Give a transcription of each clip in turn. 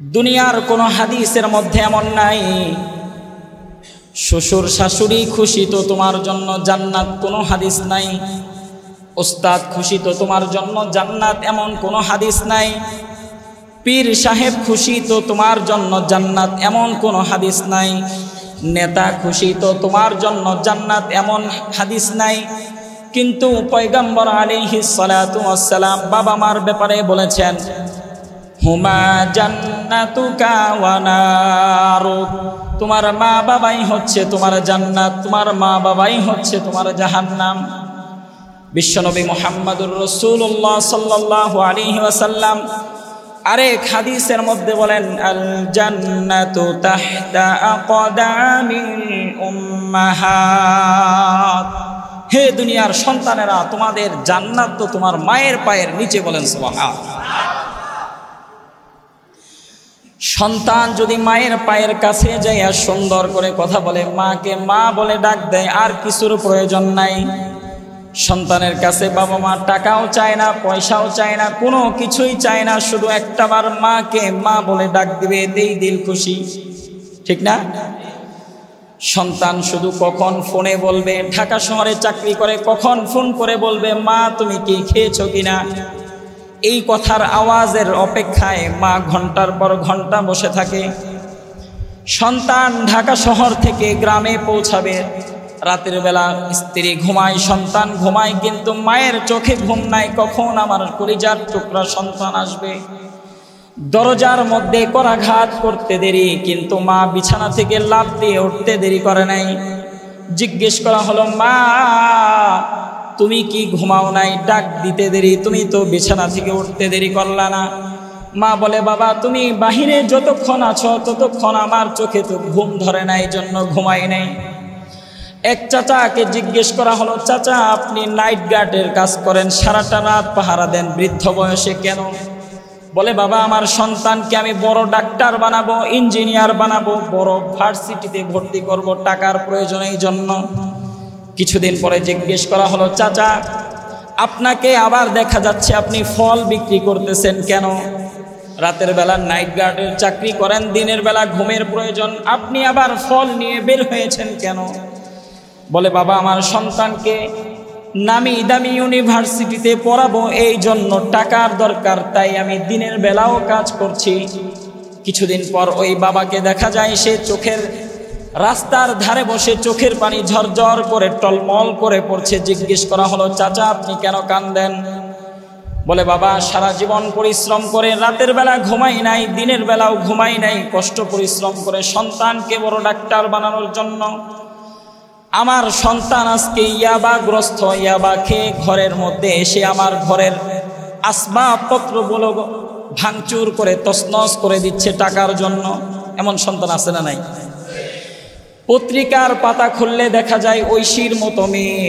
দুনিয়ার কোনো হাদিসের মধ্যে এমন নাই শ্বশুর শাশুড়ি খুশি তো তোমার জন্য জান্নাত, কোনো হাদিস নাই। ওস্তাদ খুশি তো তোমার জন্য জান্নাত, এমন কোনো হাদিস নাই। পীর সাহেব খুশি তো তোমার জন্য জান্নাত, এমন কোনো হাদিস নাই। নেতা খুশি তো তোমার জন্য জান্নাত, এমন হাদিস নাই। কিন্তু পয়গম্বর আলাইহিস সালাতু ওয়াস সালাম বাবা মার ব্যাপারে বলেছেন, হুমা জান্নাতুকা ওয়া নারুক, তোমার মা বাবাই হচ্ছে তোমার জান্নাত, তোমার মা বাবাই হচ্ছে তোমার জাহান্নাম। বিশ্বনবী মুহাম্মদুর রাসূলুল্লাহ সাল্লাল্লাহু আলাইহি ওয়াসাল্লাম আরেক হাদিসের মধ্যে বলেন, আল জান্নাতু তাহতা আকদামিল উম্মাহাত, হে দুনিয়ার সন্তানেরা, তোমাদের জান্নাত তো তোমার মায়ের পায়ের নিচে। বলেন সুবহানাল্লাহ। সন্তান যদি মায়ের পায়ের কাছে যাইয়া সুন্দর করে কথা বলে, মাকে মা বলে ডাক দেয়, আর কিছুর প্রয়োজন নাই। সন্তানের কাছে বাবা মা টাকাও চায় না, পয়সাও চায় না, কোনো কিছুই চায় না, শুধু একটাবার মাকে মা বলে ডাক দিবে, এতেই দিল খুশি, ঠিক না? সন্তান শুধু কখন ফোনে বলবে, ঢাকা শহরে চাকরি করে, কখন ফোন করে বলবে, মা তুমি কি খেয়েছো কিনা, এই কথার আওয়াজের অপেক্ষায় মা ঘন্টার পর ঘন্টা বসে থাকে। সন্তান ঢাকা শহর থেকে গ্রামে পৌঁছাবে, রাতের বেলা স্ত্রী ঘুমায়, সন্তান ঘুমায়, কিন্তু মায়ের চোখে ঘুম নাই, কখন আমার কলিজার টুকরা সন্তান আসবে। দরজার মধ্যে করাঘাত করতে দেরি, কিন্তু মা বিছানা থেকে লাফ দিয়ে উঠতে দেরি করে নাই। জিজ্ঞেস করা হলো, মা তুমি কি ঘুমাও নাই? ডাক দিতে দেরি, তুমি তো বিছানা থেকে উঠতে দেরি করলা না। মা বলে, বাবা তুমি বাহিরে যতক্ষণ আছো ততক্ষণ আমার চোখে তো ঘুম ধরে নাই, জন্য ঘুমাই নাই। এক চাচাকে জিজ্ঞেস করা হলো, চাচা আপনি নাইট গার্ডের কাজ করেন, সারাটা রাত পাহারা দেন, বৃদ্ধ বয়সে কেন? বলে, বাবা আমার সন্তানকে আমি বড় ডাক্তার বানাবো, ইঞ্জিনিয়ার বানাবো, বড় ভার্সিটিতে ভর্তি করব, টাকার প্রয়োজন এই জন্য। কিছুদিন পরে জিজ্ঞেস করা হলো, চাচা আপনাকে আবার দেখা যাচ্ছে আপনি ফল বিক্রি করতেছেন কেন? রাতের বেলা নাইট গার্ডের চাকরি করেন, দিনের বেলা ঘুমের প্রয়োজন, আপনি আবার ফল নিয়ে বের হয়েছেন কেন? বলে, বাবা আমার সন্তানকে নামি দামি ইউনিভার্সিটিতে পড়াবো, এই জন্য টাকার দরকার, তাই আমি দিনের বেলাও কাজ করছি। কিছুদিন পর ওই বাবাকে দেখা যায় সে চোখের রাস্তার ধারে বসে চোখের পানি ঝরঝর করে টলমল করে পড়ছে। জিজ্ঞেস করা হলো, চাচা আপনি কেন কাঁদেন? বলে, বাবা সারা জীবন পরিশ্রম করে রাতের বেলা ঘুমাই নাই, দিনের বেলাও ঘুমাই নাই, কষ্ট পরিশ্রম করে সন্তানকে বড় ডাক্তার বানানোর জন্য। আমার সন্তান আজকে ইয়াবাগ্রস্ত, ইয়াবা খেয়ে ঘরের মধ্যে এসে আমার ঘরের আসবাবপত্রগুলো ভাঙচুর করে তছনছ করে দিচ্ছে টাকার জন্য। এমন সন্তান আছে না নাই? পত্রিকার পাতা খুললে দেখা যায় ঐশীর মতো মেয়ে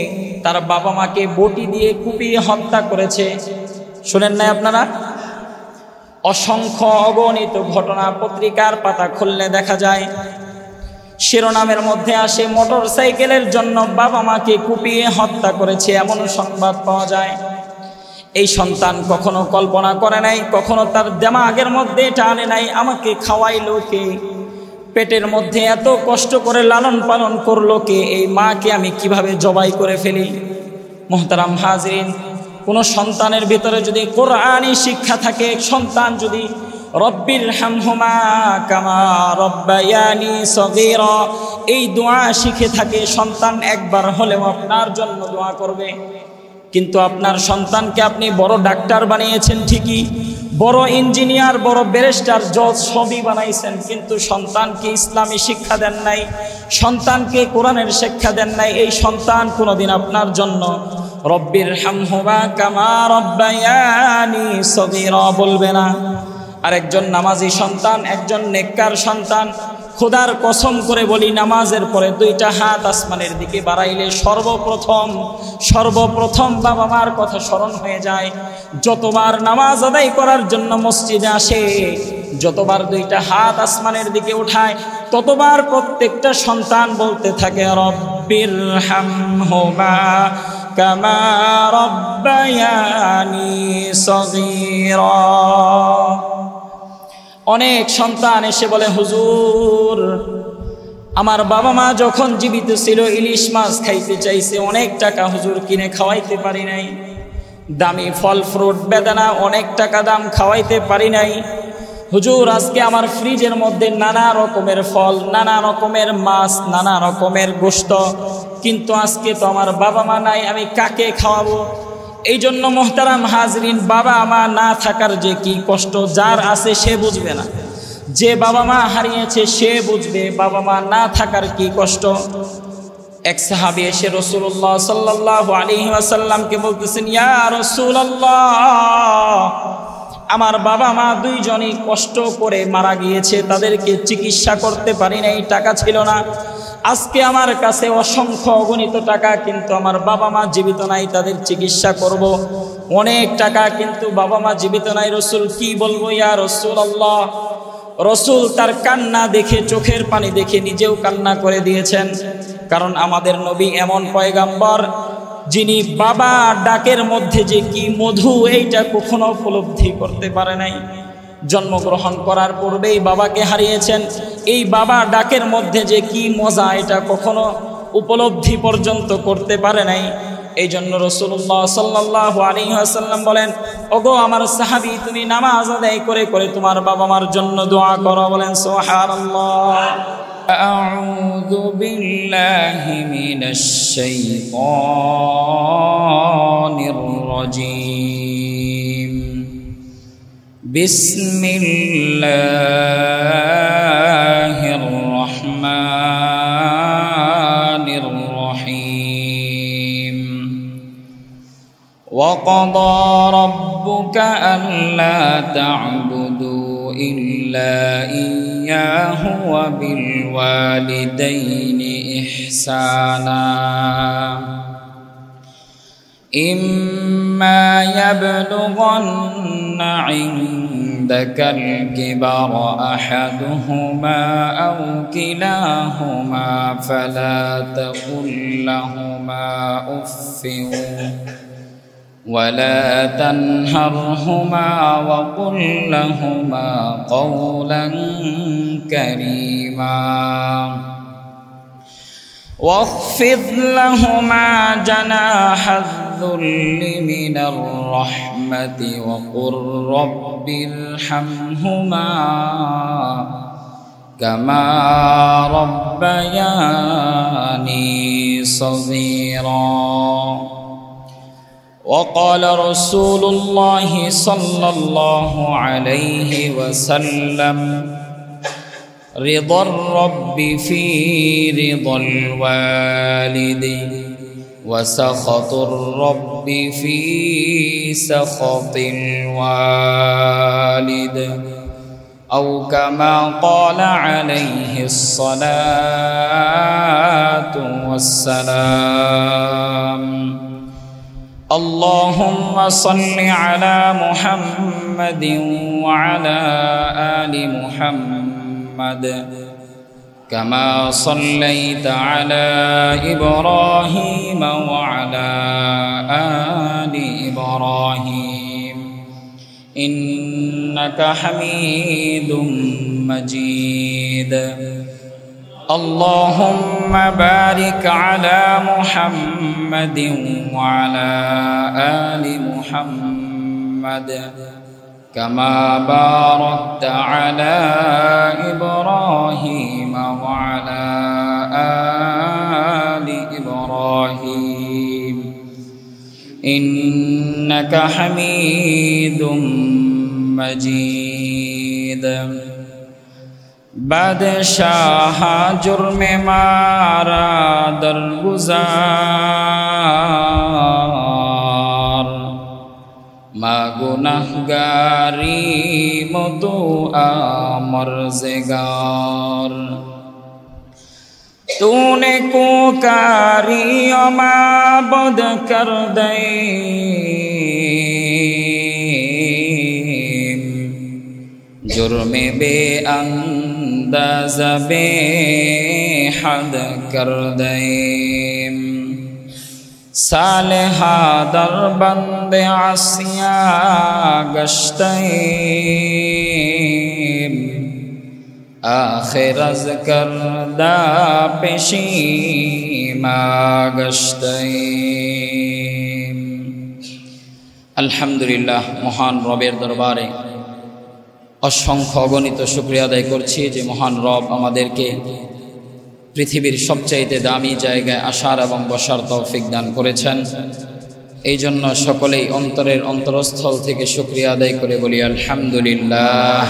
তার বাবা মাকে বটি দিয়ে কুপিয়ে হত্যা করেছে। শুনেন নাই আপনারা? অসংখ্য অগণিত ঘটনা পত্রিকার পাতা খুললে দেখা যায়। শিরোনামের মধ্যে আসে, মোটর সাইকেলের জন্য বাবা মাকে কুপিয়ে হত্যা করেছে, এমন সংবাদ পাওয়া যায়। এই সন্তান কখনো কল্পনা করে নাই, কখনো তার দিমাগের মধ্যে এটা আনে নাই, আমাকে খাওয়াইলো কে, পেটের মধ্যে এত কষ্ট করে লালন পালন করলো কে, এই মাকে আমি কিভাবে জবাই করে ফেলি। মুহতারাম হাজরিন, কোনো সন্তানের ভিতরে যদি কোরআনী শিক্ষা থাকে, সন্তান যদি রব্বির হামহুমা কামা রব্বায়ানি সগীরা এই দোয়া শিখে থাকে, সন্তান একবার হলেও আপনার জন্য দোয়া করবে। কিন্তু আপনার সন্তানকে আপনি বড় ডাক্তার বানিয়েছেন ঠিকই, বড় ইঞ্জিনিয়ার, বড় ব্যারিস্টার, জজ সবই বানাইছেন, কিন্তু সন্তানকে ইসলামী শিক্ষা দেন নাই, সন্তানকে কোরআনের শিক্ষা দেন নাই। এই সন্তান কোনোদিন আপনার জন্য রব্বির হামহুমা কামা রব্বায়ানি সগীরা বলবে না। আরেকজন নামাজি সন্তান, একজন নেককার সন্তান, খোদার কসম করে বলি, নামাজের পরে দুইটা হাত আসমানের দিকে বাড়াইলে সর্বপ্রথম বাবা মার কথা স্মরণ হয়ে যায়। যতবার নামাজ আদায় করার জন্য মসজিদে আসে, যতবার দুইটা হাত আসমানের দিকে উঠায়, ততবার প্রত্যেকটা সন্তান বলতে থাকে, রব্বির হামহুমা কামা রব্বায়ানি সগীরা। অনেক সন্তান এসে বলে, হুজুর আমার বাবা মা যখন জীবিত ছিল ইলিশ মাছ খাইতে চাইছে, অনেক টাকা হুজুর কিনে খাওয়াইতে পারি নাই, দামি ফল ফ্রুট বেদানা অনেক টাকা দাম খাওয়াইতে পারি নাই। হুজুর আজকে আমার ফ্রিজের মধ্যে নানা রকমের ফল, নানা রকমের মাছ, নানা রকমের গোশত, কিন্তু আজকে তো আমার বাবা মা নাই, আমি কাকে খাওয়াবো? এই জন্য মোহতারাম হাজরিন, বাবা মা না থাকার যে কি কষ্ট যার আছে সে বুঝবে না, যে বাবা মা হারিয়েছে সে বুঝবে বাবা মা না থাকার কি কষ্ট। এক সাহাবী এসে রাসূলুল্লাহ সাল্লাল্লাহু আলাইহি ওয়াসাল্লামকে বলতেছেন, ইয়া রাসূলুল্লাহ, আমার বাবা মা দুইজনই কষ্ট করে মারা গিয়েছে, তাদেরকে চিকিৎসা করতে পারি নাই, টাকা ছিল না। আজকে আমার কাছে অসংখ্য অগণিত টাকা, কিন্তু আমার বাবা মা জীবিত নাই, তাদের চিকিৎসা করব, অনেক টাকা, কিন্তু বাবা মা জীবিত নাই। রাসূল কি বলবো ইয়া রাসূলুল্লাহ? রাসূল তার কান্না দেখে, চোখের পানি দেখে নিজেও কান্না করে দিয়েছেন। কারণ আমাদের নবী এমন পয়গাম্বর যিনি বাবা ডাকের মধ্যে যে কি মধু এইটা কখনো উপলব্ধি করতে পারে নাই। জন্মগ্রহণ করার পূর্বেই বাবাকে হারিয়েছেন, এই বাবা ডাকের মধ্যে যে কি মজা এটা কখনো উপলব্ধি পর্যন্ত করতে পারে নাই। এই জন্য রাসূলুল্লাহ সাল্লাল্লাহু আলাইহি ওয়াসাল্লাম বলেন, ওগো আমার সাহাবী, তুমি নামাজ আদায় করে করে তোমার বাবা মার জন্য দোয়া করো। বলেন সুবহানাল্লাহ। আউযু বিল্লাহি মিনাশ শাইতানির রাজীম। বিসমিল্লাহির রাহমানির রহিম। وقضى ربك ألا تعبدوا إلا إياه وبالوالدين إحسانا إما يبلغن عندك الكبر أحدهما أو كلاهما فلا تقل لهما أف ولا تنهرهما وقل لهما قولا كريما واخفض لهما جناح الذل من الرحمة وقل رب ارحمهما كما ربياني صغيرا. وقال رسول الله صلى الله عليه وسلم رضا الرب في رضا الوالد وسخط الرب في سخط الوالد أو كما قال عليه الصلاة والسلام. اللهم صل على محمد وعلى آل محمد كما صليت على إبراهيم وعلى آل إبراهيم إنك حميد مجيد. اللهم بارك على محمد وعلى آل محمد كما باركت على إبراهيم وعلى آل إبراهيم إنك حميد مجيد. बादशाह जुर्म मारा दरगुजार मा गुनाहगारी मतो आमरज़गार तूने कोकारी माबद कर दे जुर्मे बे अंदाज़ बे हद कर दे सालेहा दर बंदे आसिया गश्ते آخر از کرده پشیما گشتیم আলহামদুলিল্লাহ মহান রবের দরবারে অসংখ্য অগণিত শুকরিয়া আদায় করছি যে মহান রব আমাদেরকে পৃথিবীর সবচাইতে দামি জায়গায় আসার এবং বসার তৌফিক দান করেছেন। এই জন্য সকলেই অন্তরের অন্তরস্থল থেকে শুকরিয়া আদায় করে বলি আলহামদুলিল্লাহ।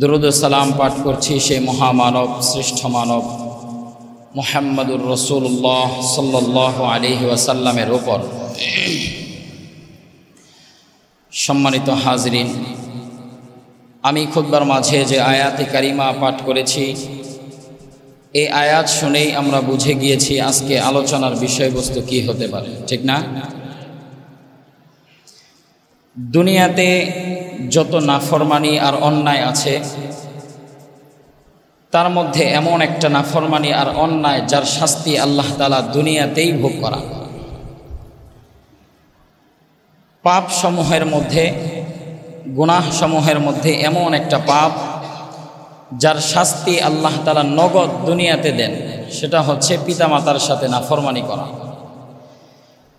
দুরূদ ও সালাম পাঠ করছি সেই মহামানব শ্রেষ্ঠ মানব মুহাম্মদুর রাসূলুল্লাহ সাল্লাল্লাহু আলাইহি ওয়াসাল্লামের উপর। সম্মানিত হাজরিন, আমি খুতবার মাঝে যে আয়াতে কারিমা পাঠ করেছি এই আয়াত শুনেই আমরা বুঝে গিয়েছি আজকে আলোচনার বিষয়বস্তু কি হতে পারে, ঠিক না? দুনিয়াতে যত নাফরমানি আর অন্যায় আছে তার মধ্যে এমন একটা নাফরমানি আর অন্যায় যার শাস্তি আল্লাহ তাআলা দুনিয়াতেই ভোগ করা। পাপ সমূহের মধ্যে, গুনাহ সমূহের মধ্যে এমন একটা পাপ যার শাস্তি আল্লাহ তাআলা নগদ দুনিয়াতে দেন, সেটা হচ্ছে পিতামাতার সাথে নাফরমানি করা।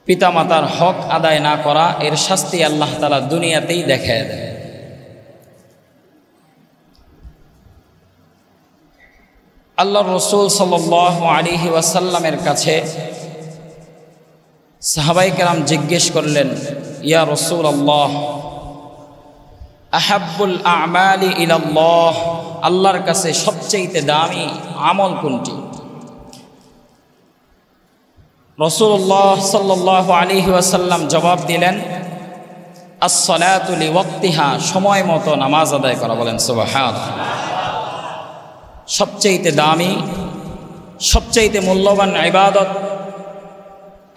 পিতামাতার হক আদায় না করা, এর শাস্তি আল্লাহ তাআলা দুনিয়াতেই দেখায় দেয়। আল্লাহর রাসূল সাল্লাল্লাহু আলাইহি ওয়াসাল্লামের কাছে সাহাবায়ে কেরাম জিজ্ঞেস করলেন, ইয়া রাসূলুল্লাহ, আহাব্বুল আমালি ইলাল্লাহ, আল্লাহর কাছে সবচেয়ে দামি আমল কোনটি? রাসূলুল্লাহ সাল্লাল্লাহু আলাইহি ওয়াসাল্লাম জবাব দিলেন, আস-সালাতু লিওয়াক্তিহা, সময় মতো নামাজ আদায় করা। বলেন সুবহানাল্লাহ। সবচেয়ে দামি, সবচেয়ে মূল্যবান ইবাদত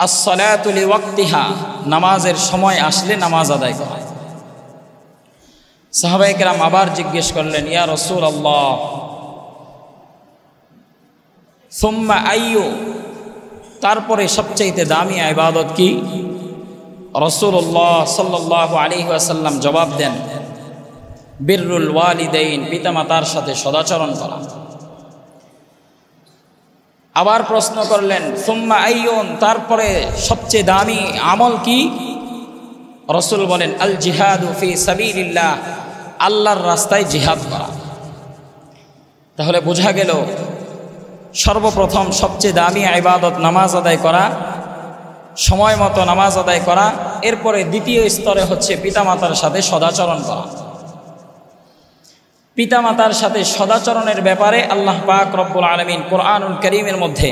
আস-সালাতু লিওয়াক্তিহা, নামাজের সময় আসলে নামাজ আদায় করা। সাহাবায়ে কেরাম আবার জিজ্ঞেস করলেন, ইয়া রাসূলুল্লাহ, সুম্মা আইয়ু, তারপরে সবচেয়ে দামি ইবাদত কি? রাসূলুল্লাহ সাল্লাল্লাহু আলাইহি ওয়াসাল্লাম জবাব দেন, বিররুল ওয়ালিদাইন, পিতামাতার সাথে সদাচরণ করা। আবার প্রশ্ন করলেন, সুম্মা আইয়ুন, তারপরে সবচেয়ে দামি আমল কি? রাসূল বলেন, আল জিহাদু ফি সাবিলিল্লাহ, আল্লাহর রাস্তায় জিহাদ করা। তাহলে বোঝা গেল সর্বপ্রথম সবচেয়ে দামি ইবাদত নামাজ আদায় করা, সময় মতো নামাজ আদায় করা। এরপরে দ্বিতীয় স্তরে হচ্ছে পিতামাতার সাথে সদাচরণ করা। পিতামাতার সাথে সদাচরণের ব্যাপারে আল্লাহ পাক রব্বুল আলামিন কোরআনুল কারীমের মধ্যে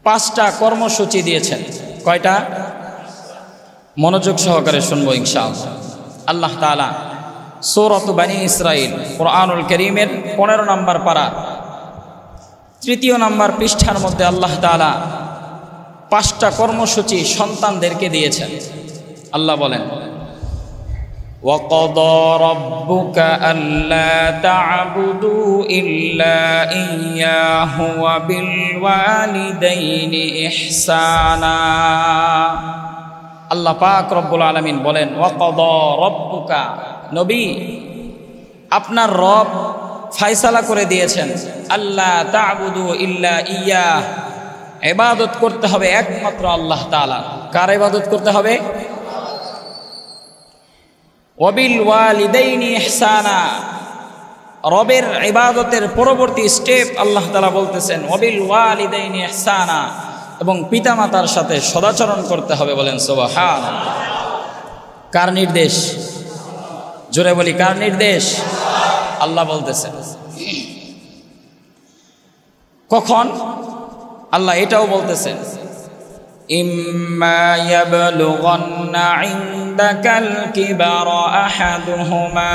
5টা কর্মসূচি দিয়েছেন। কয়টা? মনোযোগ সহকারে শুনবো ইনশাআল্লাহ। আল্লাহ তাআলা সূরাত বনী ইসরাঈল কোরআনুল কারীমের 15 নম্বর পারা 3 নম্বর পৃষ্ঠার মধ্যে আল্লাহ তাআলা 5টা কর্মসূচি সন্তানদেরকে দিয়েছেন। আল্লাহ বলেন, وَقَضَى رَبُّكَ أَلَّا تَعْبُدُوا إِلَّا إِيَّاهُ وَبِالْوَالِدَيْنِ إِحْسَانًا। আল্লাহ পাক রব্বুল আলামিন বলেন, ওয়াকাদা রব্বুকা, নবী আপনার রব ফয়সালা করে দিয়েছেন, আল্লাহ তা'বুদু ইল্লা ইয়্যাহ, ইবাদত করতে হবে একমাত্র আল্লাহ তাআলা। কার ইবাদত করতে হবে? ওয়াবিল ওয়ালিদাইনি ইহসানা, রবের ইবাদতের পরবর্তী স্টেপ আল্লাহ তাআলা বলতেছেন ওয়াবিল ওয়ালিদাইনি ইহসানা, এবং পিতামাতার সাথে সদাচরণ করতে হবে। বলেন সুবহানাল্লাহ। কার নির্দেশ? জোরে বলি, কার নির্দেশ? আল্লাহ বলতেছেন। কখন? আল্লাহ এটাও বলতেছেন, ইম্মা ইয়াবলুগান্না ইনদাকাল কিবারা আহাদুহুমা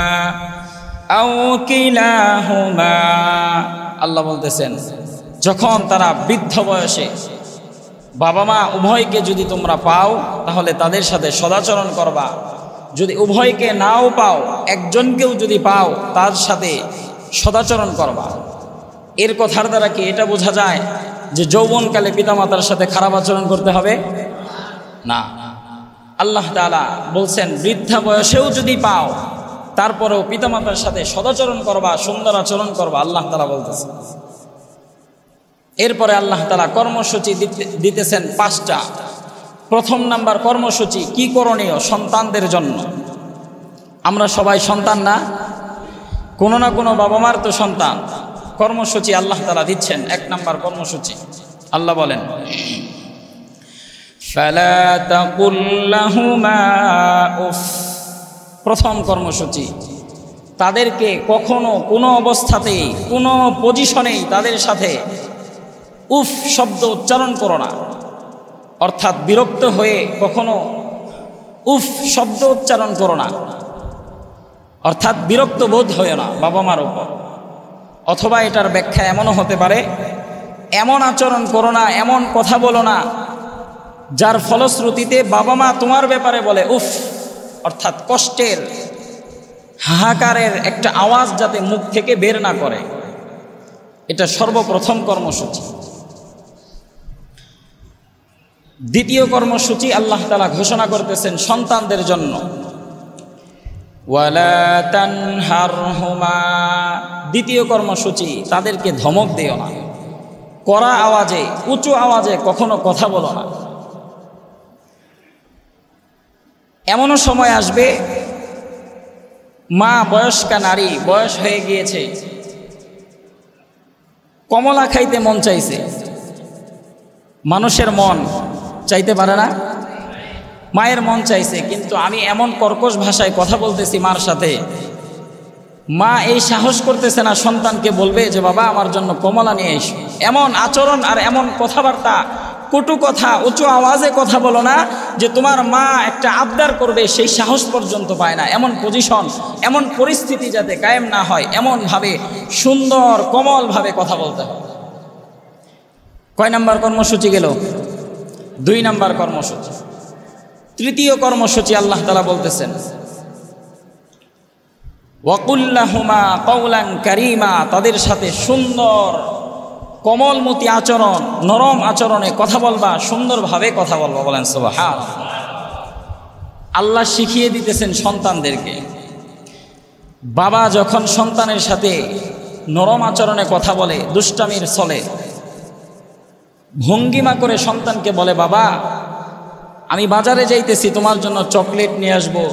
আও কিলাহুমা। আল্লাহ বলতেছেন, যখন তারা বৃদ্ধ বয়সে বাবা মা উভয়কে যদি তোমরা পাও তাহলে তাদের সাথে সদাচরণ করবা। যদি উভয়কে নাও পাও, একজনকেও যদি পাও তার সাথে সদাচরণ করবা। এর কথার দ্বারা কি এটা বোঝা যায় যে যৌবনকালে পিতামাতার সাথে খারাপ আচরণ করতে হবে? না। আল্লাহ তাআলা বলছেন বৃদ্ধা বয়সেও যদি পাও তারপরেও পিতামাতার সাথে সদাচরণ করবা, সুন্দর আচরণ করবা, আল্লাহ তাআলা বলতেছে। এরপরে আল্লাহ তাআলা কর্মসূচি দিতেছেন 5টা। প্রথম নাম্বার কর্মসূচি কি করণীয় সন্তানদের জন্য। আমরা সবাই সন্তান না? কোনো না কোনো বাবা মার তো সন্তান। কর্মসূচি আল্লাহ তাআলা দিচ্ছেন। 1 নাম্বার কর্মসূচি আল্লাহ বলেন, ফালা তাকুল লাহুমা উফ। প্রথম কর্মসূচি, তাদেরকে কখনো কোনো অবস্থাতেই কোনো পজিশনেই তাদের সাথে উফ শব্দ উচ্চারণ করো না। অর্থাৎ বিরক্ত হয়ে কখনো উফ শব্দ উচ্চারণ করো না, অর্থাৎ বিরক্ত বোধ হয় না বাবা মার উপর। অথবা এটার ব্যাখ্যা এমনও হতে পারে, এমন আচরণ করো না, এমন কথা বলো না যার ফলশ্রুতিতে বাবা মা তোমার ব্যাপারে বলে উফ। অর্থাৎ কষ্টের হাহাকারের একটা আওয়াজ যাতে মুখ থেকে বের না করে, এটা সর্বপ্রথম কর্মসূচি। দ্বিতীয় কর্মসূচি আল্লাহ তাআলা ঘোষণা করতেছেন সন্তানদের জন্য, ওয়ালা তানহারহুমা। দ্বিতীয় কর্মসূচি, তাদেরকে ধমক দিও না, কড়া আওয়াজে উঁচু আওয়াজে কখনো কথা বলো না। এমনও সময় আসবে মা বয়স্কা নারী, বয়স হয়ে গিয়েছে, কমলা খাইতে মন চাইছে। মানুষের মন চাইতে পারে না? মায়ের মন চাইছে, কিন্তু আমি এমন কর্কশ ভাষায় কথা বলতেছি মার সাথে, মা এই সাহস করতেছে না সন্তানকে বলবে যে বাবা আমার জন্য কমলা নিয়ে এসো। এমন আচরণ আর এমন কথাবার্তা, কটু কথা, উঁচু আওয়াজে কথা বলো না যে তোমার মা একটা আবদার করবে, সেই সাহস পর্যন্ত পায় না। এমন পজিশন, এমন পরিস্থিতি যাতে কায়েম না হয়, এমনভাবে সুন্দর কোমলভাবে কথা বলতে হবে। কয় নাম্বার কর্মসূচি গেল? 2 নাম্বার কর্মসূচি। তৃতীয় কর্মসূচি আল্লাহ তাআলা বলতেছেন, ওয়াকুল লাহুমা কওলান কারীমা। তাদের সাথে সুন্দর কোমলমতি আচরণ, নরম আচরণে কথা বলবা, সুন্দরভাবে কথা বলবা। বলেন সুবহানাল্লাহ। আল্লাহ শিখিয়ে দিতেছেন সন্তানদেরকে। বাবা যখন সন্তানের সাথে নরম আচরণে কথা বলে, দুষ্টামির ছলে ভঙ্গিমা করে সন্তানকে বলে, বাবা আমি বাজারে যাইতেছি, তোমার জন্য চকলেট নিয়ে আসবো,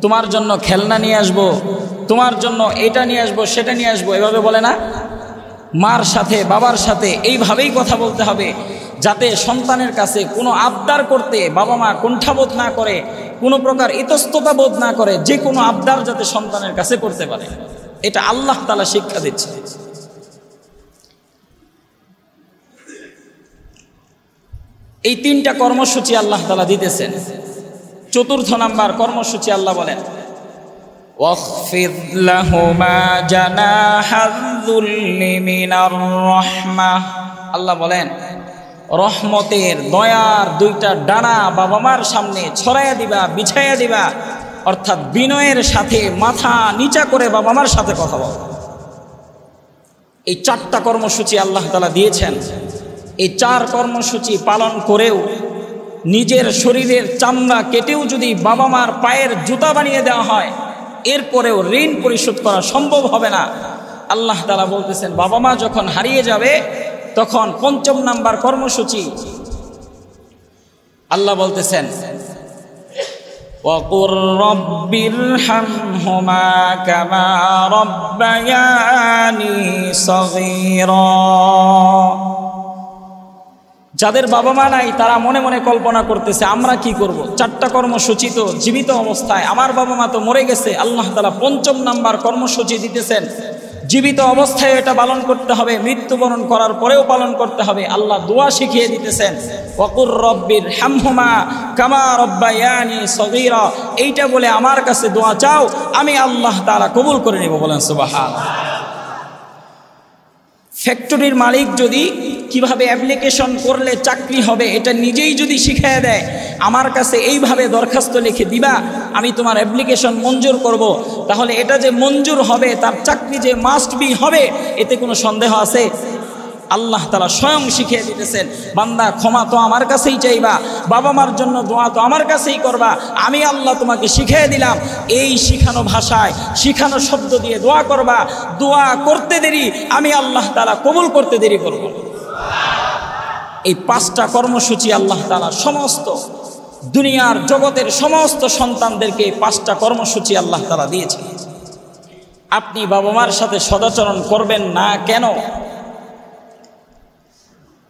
তোমার জন্য খেলনা নিয়ে আসবো, তোমার জন্য এটা নিয়ে আসবো, সেটা নিয়ে আসবো, এভাবে বলে না? মার সাথে বাবার সাথে এইভাবেই কথা বলতে হবে, যাতে সন্তানের কাছে কোনো আবদার করতে বাবা মা কুণ্ঠাবোধ না করে, কোনো প্রকার ইতস্ততা বোধ না করে, যে কোনো আবদার যাতে সন্তানের কাছে করতে পারে। এটা আল্লাহ তাআলা শিক্ষা দিচ্ছে। এই 3টা কর্মসূচি আল্লাহ তাআলা দিতেছেন। চতুর্থ নাম্বার কর্মসূচি আল্লাহ বলেন, ওয়াখফিদ লাহুমা জানাহাযুল্লি মিনার রাহমাহ। আল্লাহ বলেন রহমতের, দয়ার 2টা ডানা বাবা মার সামনে ছড়াইয়া দিবা, বিছাইয়া দিবা। অর্থাৎ বিনয়ের সাথে মাথা নিচা করে বাবা মার সাথে কথা বল। এই 4টা কর্মসূচি আল্লাহ তাআলা দিয়েছেন। এই 4 কর্মসূচি পালন করেও, নিজের শরীরের চামড়া কেটেও যদি বাবা মার পায়ের জুতা বানিয়ে দেওয়া হয়, এরপরেও ঋণ পরিশোধ করা সম্ভব হবে না। আল্লাহ তাআলা বলতেছেন বাবা মা যখন হারিয়ে যাবে, তখন 5ম নাম্বার কর্মসূচি আল্লাহ বলতেছেন, ওয়াকুর রব্বিরহামহুমা কামা রাব্বায়ানি সগীরা। যাদের বাবা মা নাই তারা মনে মনে কল্পনা করতেছে আমরা কি করব। 4টা কর্মসূচি তো জীবিত অবস্থায়, আমার বাবা মা তো মরে গেছে। আল্লাহ তাআলা 5ম নাম্বার কর্মসূচি দিতেছেন, জীবিত অবস্থায় এটা পালন করতে হবে, মৃত্যুবরণ করার পরেও পালন করতে হবে। আল্লাহ দোয়া শিখিয়ে দিতেছেন, ওয়াকুর রব্বিরহামহুমা কামা রাব্বায়ানি সগীরা। এইটা বলে আমার কাছে দোয়া চাও, আমি আল্লাহ তাআলা কবুল করে নেব। বলেন সুবহানাল্লাহ। ফ্যাক্টরির মালিক যদি কিভাবে অ্যাপ্লিকেশন করলে চাকরি হবে এটা নিজেই যদি শিখিয়ে দেয়, আমার কাছে এইভাবে দরখাস্ত লিখে দিবা, আমি তোমার অ্যাপ্লিকেশন মঞ্জুর করব, তাহলে এটা যে মঞ্জুর হবে, তার চাকরি যে মাস্ট বি হবে, এতে কোনো সন্দেহ আছে? আল্লাহ তাআলা স্বয়ং শিখিয়ে দিতেছেন, বান্দা ক্ষমা তো আমার কাছেই চাইবা, বাবা মার জন্য দোয়া তো আমার কাছেই করবা, আমি আল্লাহ তোমাকে শিখিয়ে দিলাম এই শিখানো ভাষায় শিখানো শব্দ দিয়ে দোয়া করবা। দোয়া করতে দেরি, আমি আল্লাহ তাআলা কবুল করতে দেরি করব। এই 5টা কর্মসূচি আল্লাহ তাআলা সমস্ত দুনিয়ার জগতের সমস্ত সন্তানদেরকে 5টা কর্মসূচি আল্লাহ তাআলা দিয়েছে। আপনি বাবা মার সাথে সদাচরণ করবেন না কেন?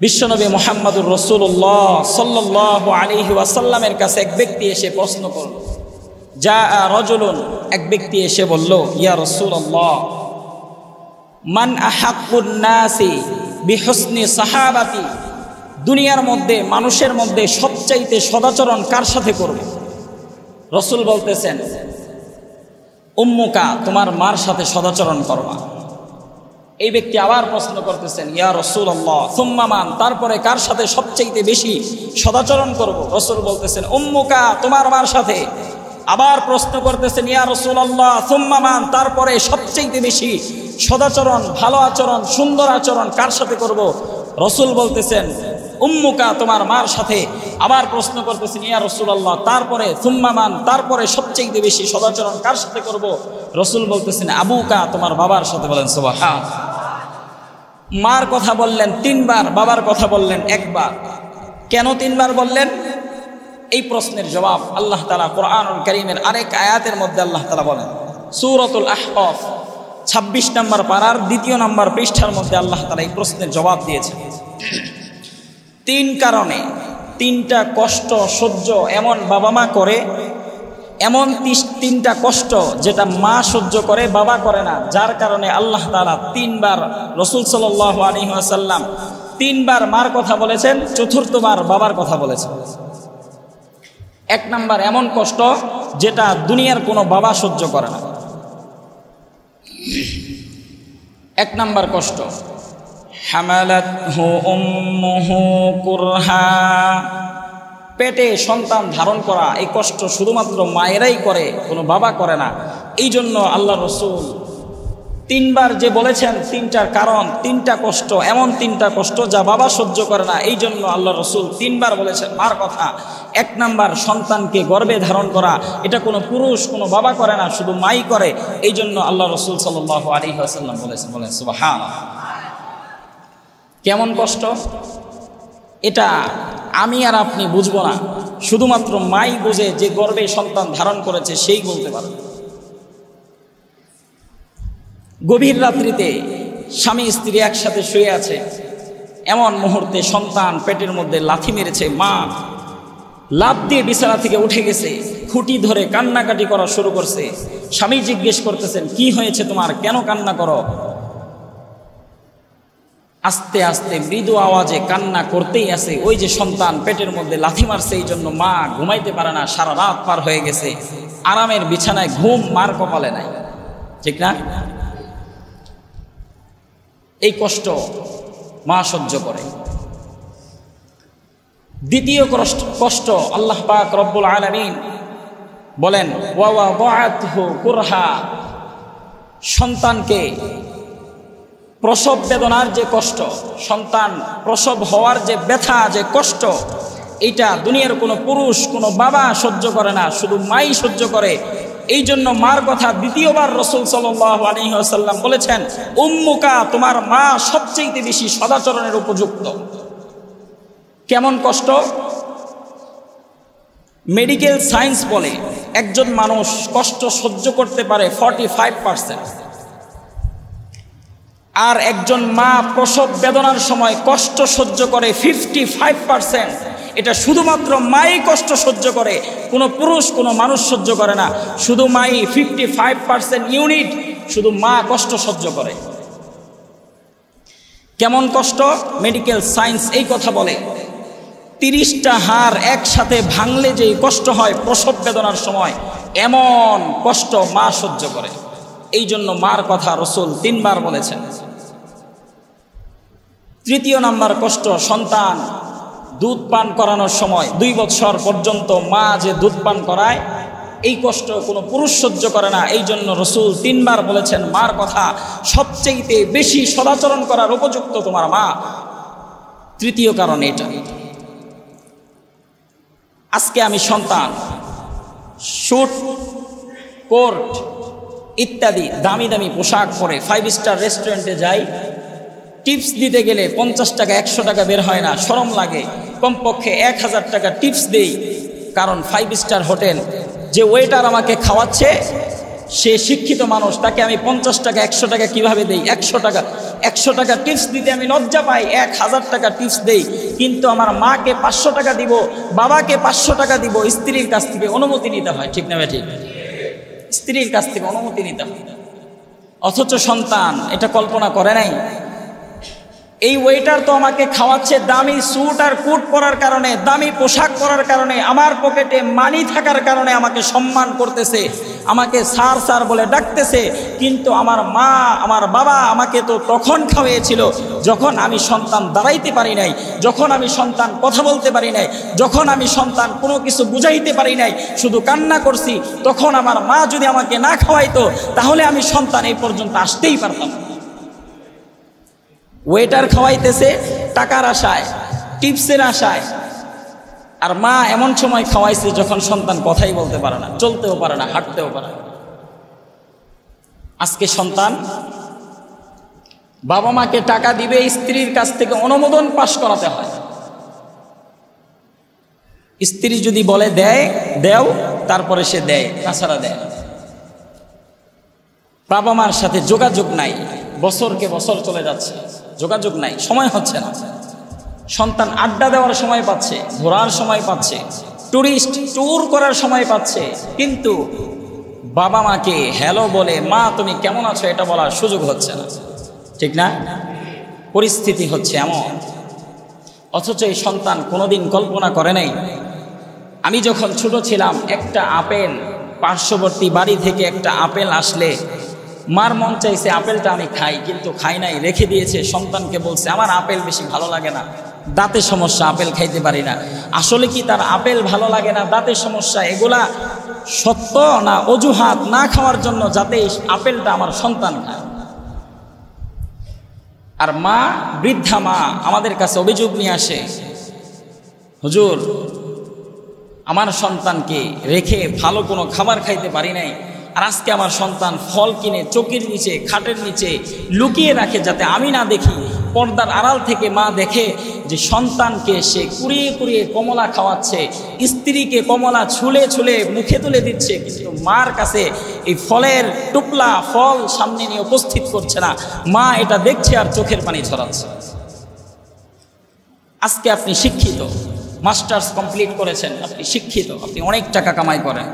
বিশ্বনবী মুহাম্মদুর রাসূলুল্লাহ সাল্লাল্লাহু আলাইহি ওয়াসাল্লামের কাছে এক ব্যক্তি এসে প্রশ্ন করল, যা রাজুলুন, এক ব্যক্তি এসে বলল, ইয়া রাসূলুল্লাহ, মান আহাক্কুন নাসি বিহুসনি সাহাবাতি, দুনিয়ার মধ্যে মানুষের মধ্যে সবচাইতে সদাচরণ কার সাথে করবে? রাসূল বলতেছেন, উম্মুকা, তোমার মার সাথে সদাচরণ করবা। এই ব্যক্তি আবার প্রশ্ন করতেছেন, ইয়া রাসূলুল্লাহ সুম্মা মান, তারপরে কার সাথে সবচাইতে বেশি সদাচরণ করব? রাসূল বলতেছেন, উম্মুকা, তোমার মার সাথে। আবার প্রশ্ন করতেছেন, ইয়া রাসূলুল্লাহ সুম্মা মান, তারপরে সবচাইতে বেশি সদাচরণ, ভালো আচরণ, সুন্দর আচরণ কার সাথে করব? রাসূল বলতেছেন, উম্মুকা, তোমার মার সাথে। আবার প্রশ্ন করতেছেন, ইয়া রাসূলুল্লাহ, তারপরে সুম্মা মান, তারপরে সবচাইতে বেশি সদাচরণ কার সাথে করব? রাসূল বলতেছেন, আবুকা, তোমার বাবার সাথে। বলেন সুবহানাল্লাহ। মার কথা বললেন 3 বার, বাবার কথা বললেন 1 বার। কেন 3 বার বললেন? এই প্রশ্নের জবাব আল্লাহ তাআলা কোরআনুল কারীমের আরেক আয়াতের মধ্যে আল্লাহ তাআলা বলেন, সূরাতুল আহকাফ 26 নম্বর পারার 2 নম্বর পৃষ্ঠার মধ্যে আল্লাহ তাআলা এই প্রশ্নের জবাব দিয়েছেন। 3 কারণে 3টা কষ্ট সহ্য এমন বাবা মা করে, এমন 3টা কষ্ট যেটা মা সহ্য করে বাবা করে না, যার কারণে আল্লাহ তাআলা 3 বার, রাসূল সাল্লাল্লাহু আলাইহি ওয়াসাল্লাম 3 বার মার কথা বলেছেন, 4র্থবার বাবার কথা বলেছেন। 1 নাম্বার এমন কষ্ট যেটা দুনিয়ার কোনো বাবা সহ্য করে না। 1 নাম্বার কষ্ট, হামালাতহু উম্মুহু কুরহা, পেটে সন্তান ধারণ করা, এই কষ্ট শুধুমাত্র মায়েরাই করে, কোনো বাবা করে না। এই জন্য আল্লাহ রাসূল 3 বার যে বলেছেন 3টার কারণ, 3টা কষ্ট, এমন 3টা কষ্ট যা বাবা সহ্য করে না, এই জন্য আল্লাহ রাসূল 3 বার বলেছেন মার কথা। 1 নাম্বার, সন্তানকে গর্ভে ধারণ করা, এটা কোনো পুরুষ কোনো বাবা করে না, শুধু মাই করে, এই জন্য আল্লাহ রাসূল সাল্লাল্লাহু আলাইহি ওয়াসাল্লাম বলেছেন। বলেন সুবহানাল্লাহ। কেমন কষ্ট এটা আমি আর আপনি বুঝবো না, শুধুমাত্র মাই বুঝে, যে গর্ভে সন্তান ধারণ করেছে সেই বলতে পারে। গভীর রাত্রিতে স্বামী স্ত্রী একসাথে শুয়ে আছে, এমন মুহূর্তে সন্তান পেটের মধ্যে লাথি মেরেছে, মা লাফ দিয়ে বিছানা থেকে উঠে গেছে, খুঁটি ধরে কান্নাকাটি করা শুরু করছে। স্বামী জিজ্ঞেস করতেছেন, কি হয়েছে তোমার, কেন কান্না করো? আস্তে আস্তে মৃদু আওয়াজে কান্না করতেই আছে। ওই যে সন্তান পেটের মধ্যে লাথি মারছে, এই জন্য মা ঘুমাইতে পারে না, সারা রাত পার হয়ে গেছে, আরামের বিছানায় ঘুম মার কপালে নাই, ঠিক না? এই কষ্ট মা সহ্য করে। দ্বিতীয় কষ্ট আল্লাহ পাক রব্বুল আলামিন বলেন, ওয়া ওয়াদাআতহু কুরহা, সন্তানকে প্রসব বেদনার যে কষ্ট, সন্তান প্রসব হওয়ার যে ব্যথা, যে কষ্ট, এটা দুনিয়ার কোনো পুরুষ কোনো বাবা সহ্য করে না, শুধু মাই সহ্য করে। এই জন্য মার কথা 2য়বার রাসূল সাল্লাল্লাহু আলাইহি ওয়াসাল্লাম বলেছেন, উম্মুকা, তোমার মা সবচেয়ে বেশি সদাচরণের উপযুক্ত। কেমন কষ্ট? মেডিকেল সায়েন্স বলে একজন মানুষ কষ্ট সহ্য করতে পারে 45%, আর একজন মা প্রসব বেদনার সময় কষ্ট সহ্য করে 55%। এটা শুধুমাত্র মাই কষ্ট সহ্য করে, কোনো পুরুষ কোনো মানুষ সহ্য করে না, শুধু মাই 55% ইউনিট, শুধু মা কষ্ট সহ্য করে। কেমন কষ্ট? মেডিকেল সায়েন্স এই কথা বলে 30টা হাড় একসাথে ভাঙলে যেই কষ্ট হয় প্রসব বেদনার সময়, এমন কষ্ট মা সহ্য করে। এই জন্য মার কথা রাসূল 3 বার বলেছেন। 3য় নাম্বার কষ্ট, সন্তান দুধ পান করানোর সময় 2 বছর পর্যন্ত মা যে দুধ পান করায়, এই কষ্ট কোনো পুরুষ সহ্য করে না। এই জন্য রসুল 3 বার বলেছেন মার কথা সবচেয়ে বেশি সদাচরণ করার উপযুক্ত তোমার মা। তৃতীয় কারণ এটা। আজকে আমি সন্তান স্যুট কোট ইত্যাদি দামি দামি পোশাক পরে 5 স্টার রেস্টুরেন্টে যাই, টিপস দিতে গেলে 50 টাকা 100 টাকা বের হয় না, শরম লাগে। কমপক্ষে 1000 টাকা টিপস দেই, কারণ 5 স্টার হোটেল, যে ওয়েটার আমাকে খাওয়াচ্ছে সে শিক্ষিত মানুষ, তাকে আমি 50 টাকা 100 টাকা কিভাবে দেই? 100 টাকা টিপস দিতে আমি লজ্জা পাই, 1000 টাকা টিপস দেই। কিন্তু আমার মাকে 500 টাকা দিব, বাবাকে 500 টাকা দিব, স্ত্রীর কাছ থেকে অনুমতি নিতে হয়। ঠিক না ঠিক? স্ত্রীর কাছ থেকে অনুমতি নিতে হয়। অথচ সন্তান এটা কল্পনা করে নাই, এই ওয়েটার তো আমাকে খাওয়াচ্ছে দামি স্যুট আর কোট পরার কারণে, দামি পোশাক পরার কারণে, আমার পকেটে মানি থাকার কারণে আমাকে সম্মান করতেছে, আমাকে স্যার স্যার বলে ডাকতেছে। কিন্তু আমার মা আমার বাবা আমাকে তো তখন খাওয়িয়েছিল যখন আমি সন্তান দাঁড়াইতে পারি নাই, যখন আমি সন্তান কথা বলতে পারি নাই, যখন আমি সন্তান কোনো কিছু বুঝাইতে পারি নাই, শুধু কান্না করছি। তখন আমার মা যদি আমাকে না খাওয়াইতো তাহলে আমি সন্তান এই পর্যন্ত আসতেই পারতাম। ওয়েটার খাওয়াইতেছে টাকার আশায়, টিপসের আশায়, আর মা এমন সময় খাওয়াইছে যখন সন্তান কথাই বলতে পারে না, চলতেও পারে না, হাঁটতেও পারে না। আজকে সন্তান বাবা মাকে টাকা দিবে, স্ত্রীর কাছ থেকে অনুমোদন পাশ করাতে হয়। স্ত্রী যদি বলে দেয় দেও, তারপরে সে দেয়, তাছাড়া দেয় না। বাবা মার সাথে যোগাযোগ নাই, বছরকে বছর চলে যাচ্ছে, যোগাযোগ নাই, সময় হচ্ছে না। সন্তান আড্ডা দেওয়ার সময় পাচ্ছে, ঘোরার সময় পাচ্ছে, টুরিস্ট ট্যুর করার সময় পাচ্ছে, কিন্তু বাবা মাকে হ্যালো বলে মা তুমি কেমন আছো এটা বলার সুযোগ হচ্ছে না। ঠিক না? পরিস্থিতি হচ্ছে এমন। অথচ এই সন্তান কোনোদিন কল্পনা করে নাই, আমি যখন ছোট ছিলাম একটা আপেল, পার্শ্ববর্তী বাড়ি থেকে একটা আপেল আসলে মার মন চাইছে আপেলটা আমি খাই, কিন্তু খাই নাই, রেখে দিয়েছে। সন্তানকে বলছে আমার আপেল বেশি ভালো লাগে না, দাঁতের সমস্যা, আপেল খাইতে পারি না। আসলে কি তার আপেল ভালো লাগে না, দাঁতের সমস্যা, এগুলা সত্য না অজুহাত না খাওয়ার জন্য, যাতে আপেলটা আমার সন্তান খায়? আর মা, বৃদ্ধা মা আমাদের কাছে অভিযোগ নিয়ে আসে, হুজুর আমার সন্তানকে রেখে ভালো কোনো খাবার খাইতে পারি নাই, আর আজকে আমার সন্তান ফল কিনে চোখের নিচে, খাটের নিচে লুকিয়ে রাখে যাতে আমি না দেখি। পর্দার আড়াল থেকে মা দেখে যে সন্তানকে সে কুড়িয়ে কুড়িয়ে কমলা খাওয়াচ্ছে, স্ত্রীকে কমলা ছুলে ছুলে মুখে তুলে দিচ্ছে, কিন্তু মার কাছে এই ফলের টুকলা ফল সামনে নিয়ে উপস্থিত করছে না। মা এটা দেখছে আর চোখের পানি ছড়াচ্ছে। আজকে আপনি শিক্ষিত, মাস্টার্স কমপ্লিট করেছেন, আপনি শিক্ষিত, আপনি অনেক টাকা কামাই করেন,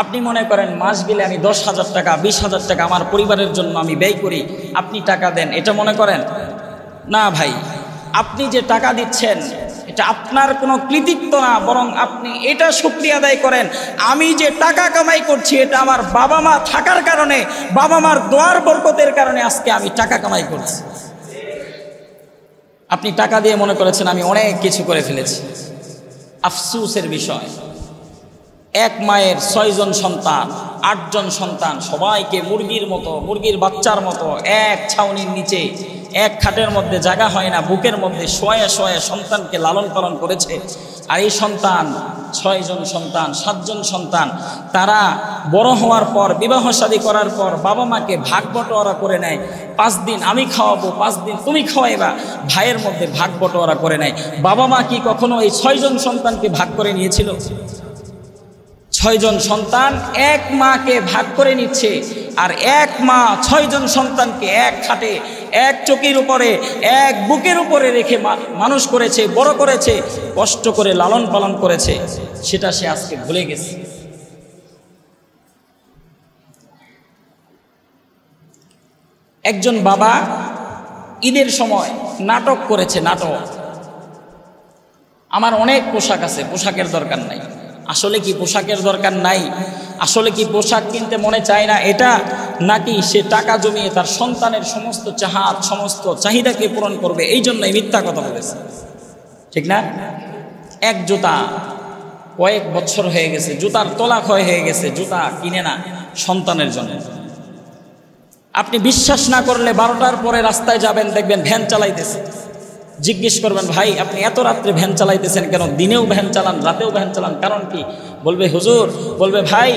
আপনি মনে করেন মাস গেলে আমি 10,000 টাকা 20,000 টাকা আমার পরিবারের জন্য আমি ব্যয় করি, আপনি টাকা দেন, এটা মনে করেন? না ভাই, আপনি যে টাকা দিচ্ছেন এটা আপনার কোনো কৃতিত্ব না, বরং আপনি এটা শুকরিয়া আদায় করেন, আমি যে টাকা কামাই করছি এটা আমার বাবা মা থাকার কারণে, বাবা মার দোয়ার বরকতের কারণে আজকে আমি টাকা কামাই করছি। আপনি টাকা দিয়ে মনে করেছেন আমি অনেক কিছু করে ফেলেছি। আফসোসের বিষয়, এক মায়ের 6 জন সন্তান, 8 জন সন্তান, সবাইকে মুরগির মতো, মুরগির বাচ্চার মতো এক ছাউনির নিচে, এক খাটের মধ্যে জায়গা হয় না, বুকের মধ্যে শোয়ে শোয়ে সন্তানকে লালন পালন করেছে। আর এই সন্তান 6 জন সন্তান, 7 জন সন্তান, তারা বড় হওয়ার পর, বিবাহ শাদী করার পর বাবা মাকে ভাগ বটোয়ারা করে নেয়। 5 দিন আমি খাওয়াবো, 5 দিন তুমি খাওয়াইবা, ভাইয়ের মধ্যে ভাগ বটোয়ারা করে নেয়। বাবা মা কি কখনো এই 6 জন সন্তানকে ভাগ করে নিয়েছিল? 6 জন সন্তান এক মাকে ভাগ করে নিচ্ছে, আর এক মা 6 জন সন্তানকে এক খাটে, এক চোখের উপরে, এক বুকের উপরে রেখে মানুষ করেছে, বড় করেছে, কষ্ট করে লালন পালন করেছে, সেটা সে আজকে ভুলে গেছে। একজন বাবা ঈদের সময় নাটক করেছে, নাটক, আমার অনেক পোশাক আছে, পোশাকের দরকার নাই। আসলে কি পোশাকের দরকার নাই? আসলে কি পোশাক কিনতে মনে চায় না এটা, নাকি সে টাকা জমিয়ে তার সন্তানের সমস্ত চাহাত, সমস্ত চাহিদাকে পূরণ করবে, এই জন্যই মিথ্যা কথা বলেছে? ঠিক না? এক জুতা কয়েক বছর হয়ে গেছে, জুতার তলা ক্ষয় হয়ে গেছে, জুতা কিনে না সন্তানের জন্য। আপনি বিশ্বাস না করলে 12টার পরে রাস্তায় যাবেন, দেখবেন ভ্যান চালাইতেছে। জিজ্ঞেস করবেন, ভাই আপনি এত রাত্রে ভ্যান চালাইতেছেন কেন? দিনেও ভ্যান চালান, রাতেও ভ্যান চালান, কারণ কি? বলবে হুজুর, বলবে ভাই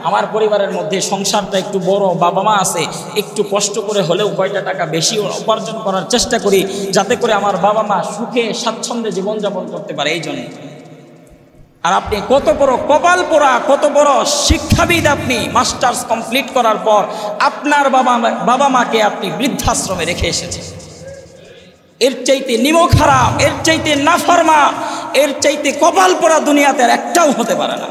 আমার পরিবারের মধ্যে সংসারটা একটু বড়, বাবা মা আছে, একটু কষ্ট করে হলেও কয়টা টাকা বেশি উপার্জন করার চেষ্টা করি, যাতে করে আমার বাবা মা সুখে স্বাচ্ছন্দ্যে জীবনযাপন করতে পারে, এই জন্য। আর আপনি কত বড় কপাল পোড়া, কত বড় শিক্ষাবিদ, আপনি মাস্টার্স কমপ্লিট করার পর আপনার বাবা মাকে আপনি বৃদ্ধাশ্রমে রেখে এসেছেন। এর চাইতে নিমক হারাম, এর চাইতে নাফরমান, এর চাইতে কপাল পোড়া দুনিয়াতে আর একটাও হতে পারে না।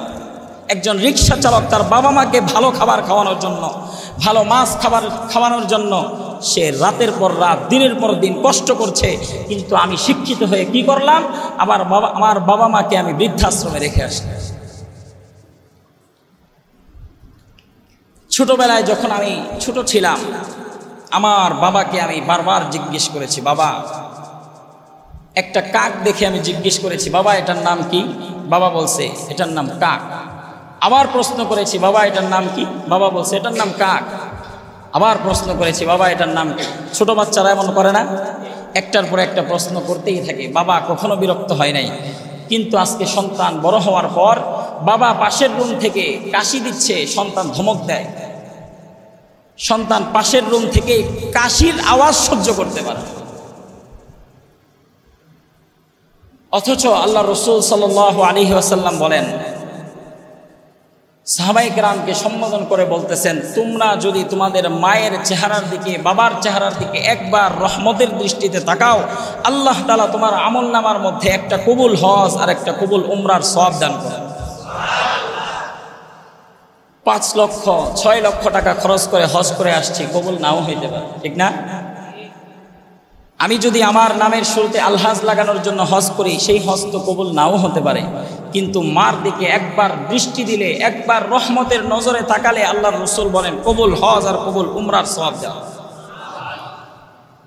একজন রিক্সা চালক তার বাবা মাকে ভালো খাবার খাওয়ানোর জন্য, ভালো মাছ খাওয়ানোর জন্য সে রাতের পর রাত, দিনের পর দিন কষ্ট করছে, কিন্তু আমি শিক্ষিত হয়ে কি করলাম? আমার বাবা মাকে আমি বৃদ্ধাশ্রমে রেখে আসি। ছোটবেলায় যখন আমি ছোট ছিলাম, আমার বাবাকে আমি বারবার জিজ্ঞেস করেছি, বাবা, একটা কাক দেখে আমি জিজ্ঞেস করেছি, বাবা এটার নাম কি? বাবা বলছে এটার নাম কাক। আবার প্রশ্ন করেছি, বাবা এটার নাম কি? বাবা বলছে এটার নাম কাক। আবার প্রশ্ন করেছি, বাবা এটার নাম কি? ছোট বাচ্চারা এমন করে না? একটার পর একটা প্রশ্ন করতেই থাকে। বাবা কখনো বিরক্ত হয় নাই। কিন্তু আজকে সন্তান বড় হওয়ার পর বাবা পাশের রুম থেকে কাশি দিচ্ছে, সন্তান ধমক দেয়। সন্তান পাশের রুম থেকে কাশির আওয়াজ সহ্য করতে পারে। অথচ আল্লাহ রসুল সাল্লাল্লাহু আলাইহি ওয়াসাল্লাম বলেন, সাহাবায়ে কেরামকে সম্বোধন করে বলতেছেন, তোমরা যদি তোমাদের মায়ের চেহারার দিকে, বাবার চেহারার দিকে একবার রহমতের দৃষ্টিতে তাকাও, আল্লাহ তাআলা তোমার আমলনামার মধ্যে একটা কবুল হজ আর একটা কবুল উমরার সওয়াব দান করেন। 5 লক্ষ 6 লক্ষ টাকা খরচ করে হজ করে আসছি, কবুল নাও হইতে পারে, ঠিক না? আমি যদি আমার নামের শুরুতে আলহাজ লাগানোর জন্য হজ করি, সেই হজ তো কবুল নাও হতে পারে। কিন্তু মার দিকে একবার দৃষ্টি দিলে, একবার রহমতের নজরে তাকালে আল্লাহর রাসূল বলেন কবুল হজ আর কবুল উমরার সওয়াব দেওয়া।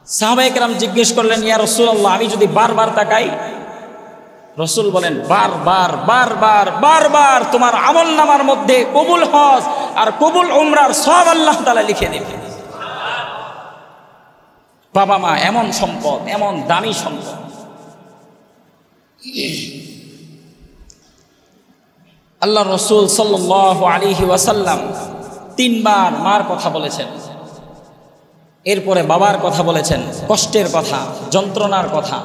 সাহাবায়ে কেরাম জিজ্ঞেস করলেন, ইয়া রাসূলুল্লাহ, আমি যদি বারবার তাকাই? রাসূল বলেন, বারবার বারবার বারবার তোমার আমলনামার মধ্যে কবুল হজ আর কবুল উমরার সওয়াব আল্লাহ তাআলা লিখে দেবেন। বাবা মা এমন সম্পদ, এমন দামি সম্পদ। আল্লাহ রসুল সাল্লাল্লাহু আলাইহি ওয়াসাল্লাম 3 বার মার কথা বলেছেন, এরপরে বাবার কথা বলেছেন, কষ্টের কথা, যন্ত্রণার কথা।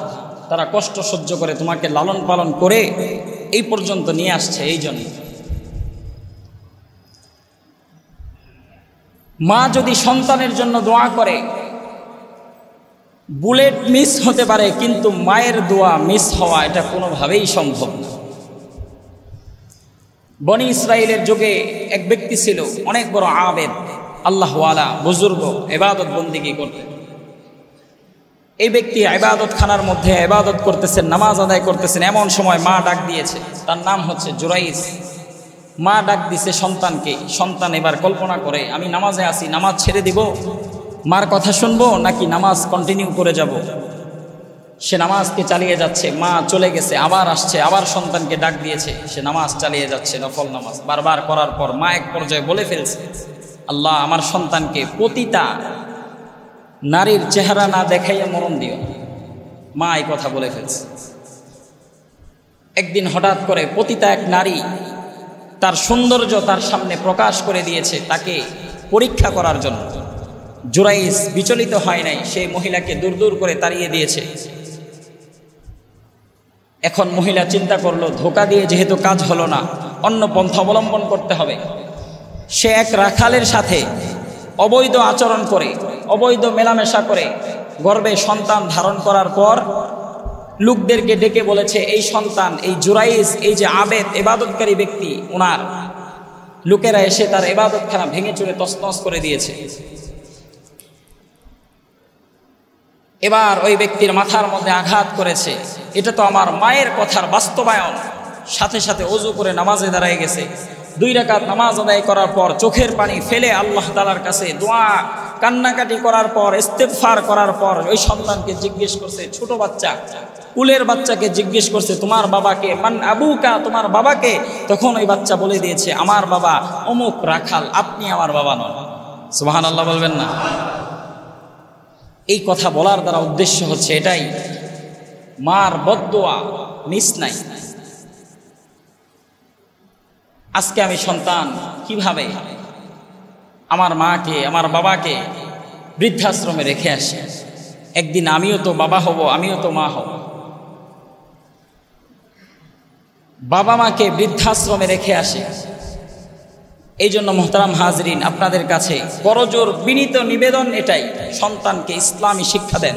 তারা কষ্ট সহ্য করে তোমাকে লালন পালন করে এই পর্যন্ত নিয়ে আসছে। এই জন্য মা যদি সন্তানের জন্য দোয়া করে, বুলেট মিস হতে পারে, কিন্তু মায়ের দোয়া মিস হওয়া এটা কোনোভাবেই সম্ভব না। বনি ইসরাইলের যুগে এক ব্যক্তি ছিল, অনেক বড় আবেদ, আল্লাহওয়ালা, বুজুর্গ, ইবাদত বন্দেগী করতেন। এই ব্যক্তি ইবাদত খানার মধ্যে ইবাদত করতেছেন, নামাজ আদায় করতেছেন, এমন সময় মা ডাক দিয়েছে। তার নাম হচ্ছে জুরাইজ। মা ডাক দিছে সন্তানকে। সন্তান এবার কল্পনা করে, আমি নামাজে আছি, নামাজ ছেড়ে দিব, মার কথা শুনবো নাকি নামাজ কন্টিনিউ করে যাব? সে নামাজকে চালিয়ে যাচ্ছে। মা চলে গেছে, আবার আসছে, আবার সন্তানকে ডাক দিয়েছে, সে নামাজ চালিয়ে যাচ্ছে, নফল নামাজ বারবার করার পর মা এক পর্যায়ে বলে ফেলছে, আল্লাহ আমার সন্তানকে পতিতা নারীর চেহারা না দেখাইয়া মরণ দিও। মা এই কথা বলে ফেলছে। একদিন হঠাৎ করে পতিতা এক নারী তার সৌন্দর্য তার সামনে প্রকাশ করে দিয়েছে, তাকে পরীক্ষা করার জন্য। জুরাইজ বিচলিত হয় নাই, সেই মহিলাকে দূর দূর করে তাড়িয়ে দিয়েছে। এখন মহিলা চিন্তা করলো, ধোঁকা দিয়ে যেহেতু কাজ হলো না, অন্য পন্থা অবলম্বন করতে হবে। সে এক রাখালের সাথে অবৈধ আচরণ করে, অবৈধ মেলামেশা করে গর্ভে সন্তান ধারণ করার পর লোকদেরকে ডেকে বলেছে, এই সন্তান, এই জুরাইজ, এই যে আবেদ ইবাদতকারী ব্যক্তি, ওনার। লোকেরা এসে তার ইবাদতখানা ভেঙে চুরে তছনছ করে দিয়েছে। এবার ওই ব্যক্তির মাথার মধ্যে আঘাত করেছে, এটা তো আমার মায়ের কথার বাস্তবায়ন। সাথে সাথে ওযু করে নামাজে দাঁড়ায় গেছে। 2 রাকাত নামাজ আদায় করার পর চোখের পানি ফেলে আল্লাহ তাআলার কাছে দোয়া কান্নাকাটি করার পর, ইস্তেগফার করার পর ওই সন্তানকে জিজ্ঞেস করছে, ছোট বাচ্চা কুলের বাচ্চাকে জিজ্ঞেস করছে তোমার বাবাকে, মান আবুকা, তোমার বাবাকে? তখন ওই বাচ্চা বলে দিয়েছে আমার বাবা অমুক রাখাল, আপনি আমার বাবা নন। সুবহানাল্লাহ বলবেন না? এই কথা বলার দ্বারা উদ্দেশ্য হচ্ছে এটাই, মার বদদোয়া মিস নাই। আজকে আমি সন্তান কিভাবে আমার মাকে আমার বাবাকে বৃদ্ধাশ্রমে রেখে আসি, একদিন আমিও তো বাবা হব, আমিও তো মা হব। বাবা মাকে বৃদ্ধাশ্রমে রেখে আসে। এই জন্য মোহতারাম হাজরিন, আপনাদের কাছে করজোর বিনীত নিবেদন এটাই, সন্তানকে ইসলামী শিক্ষা দেন।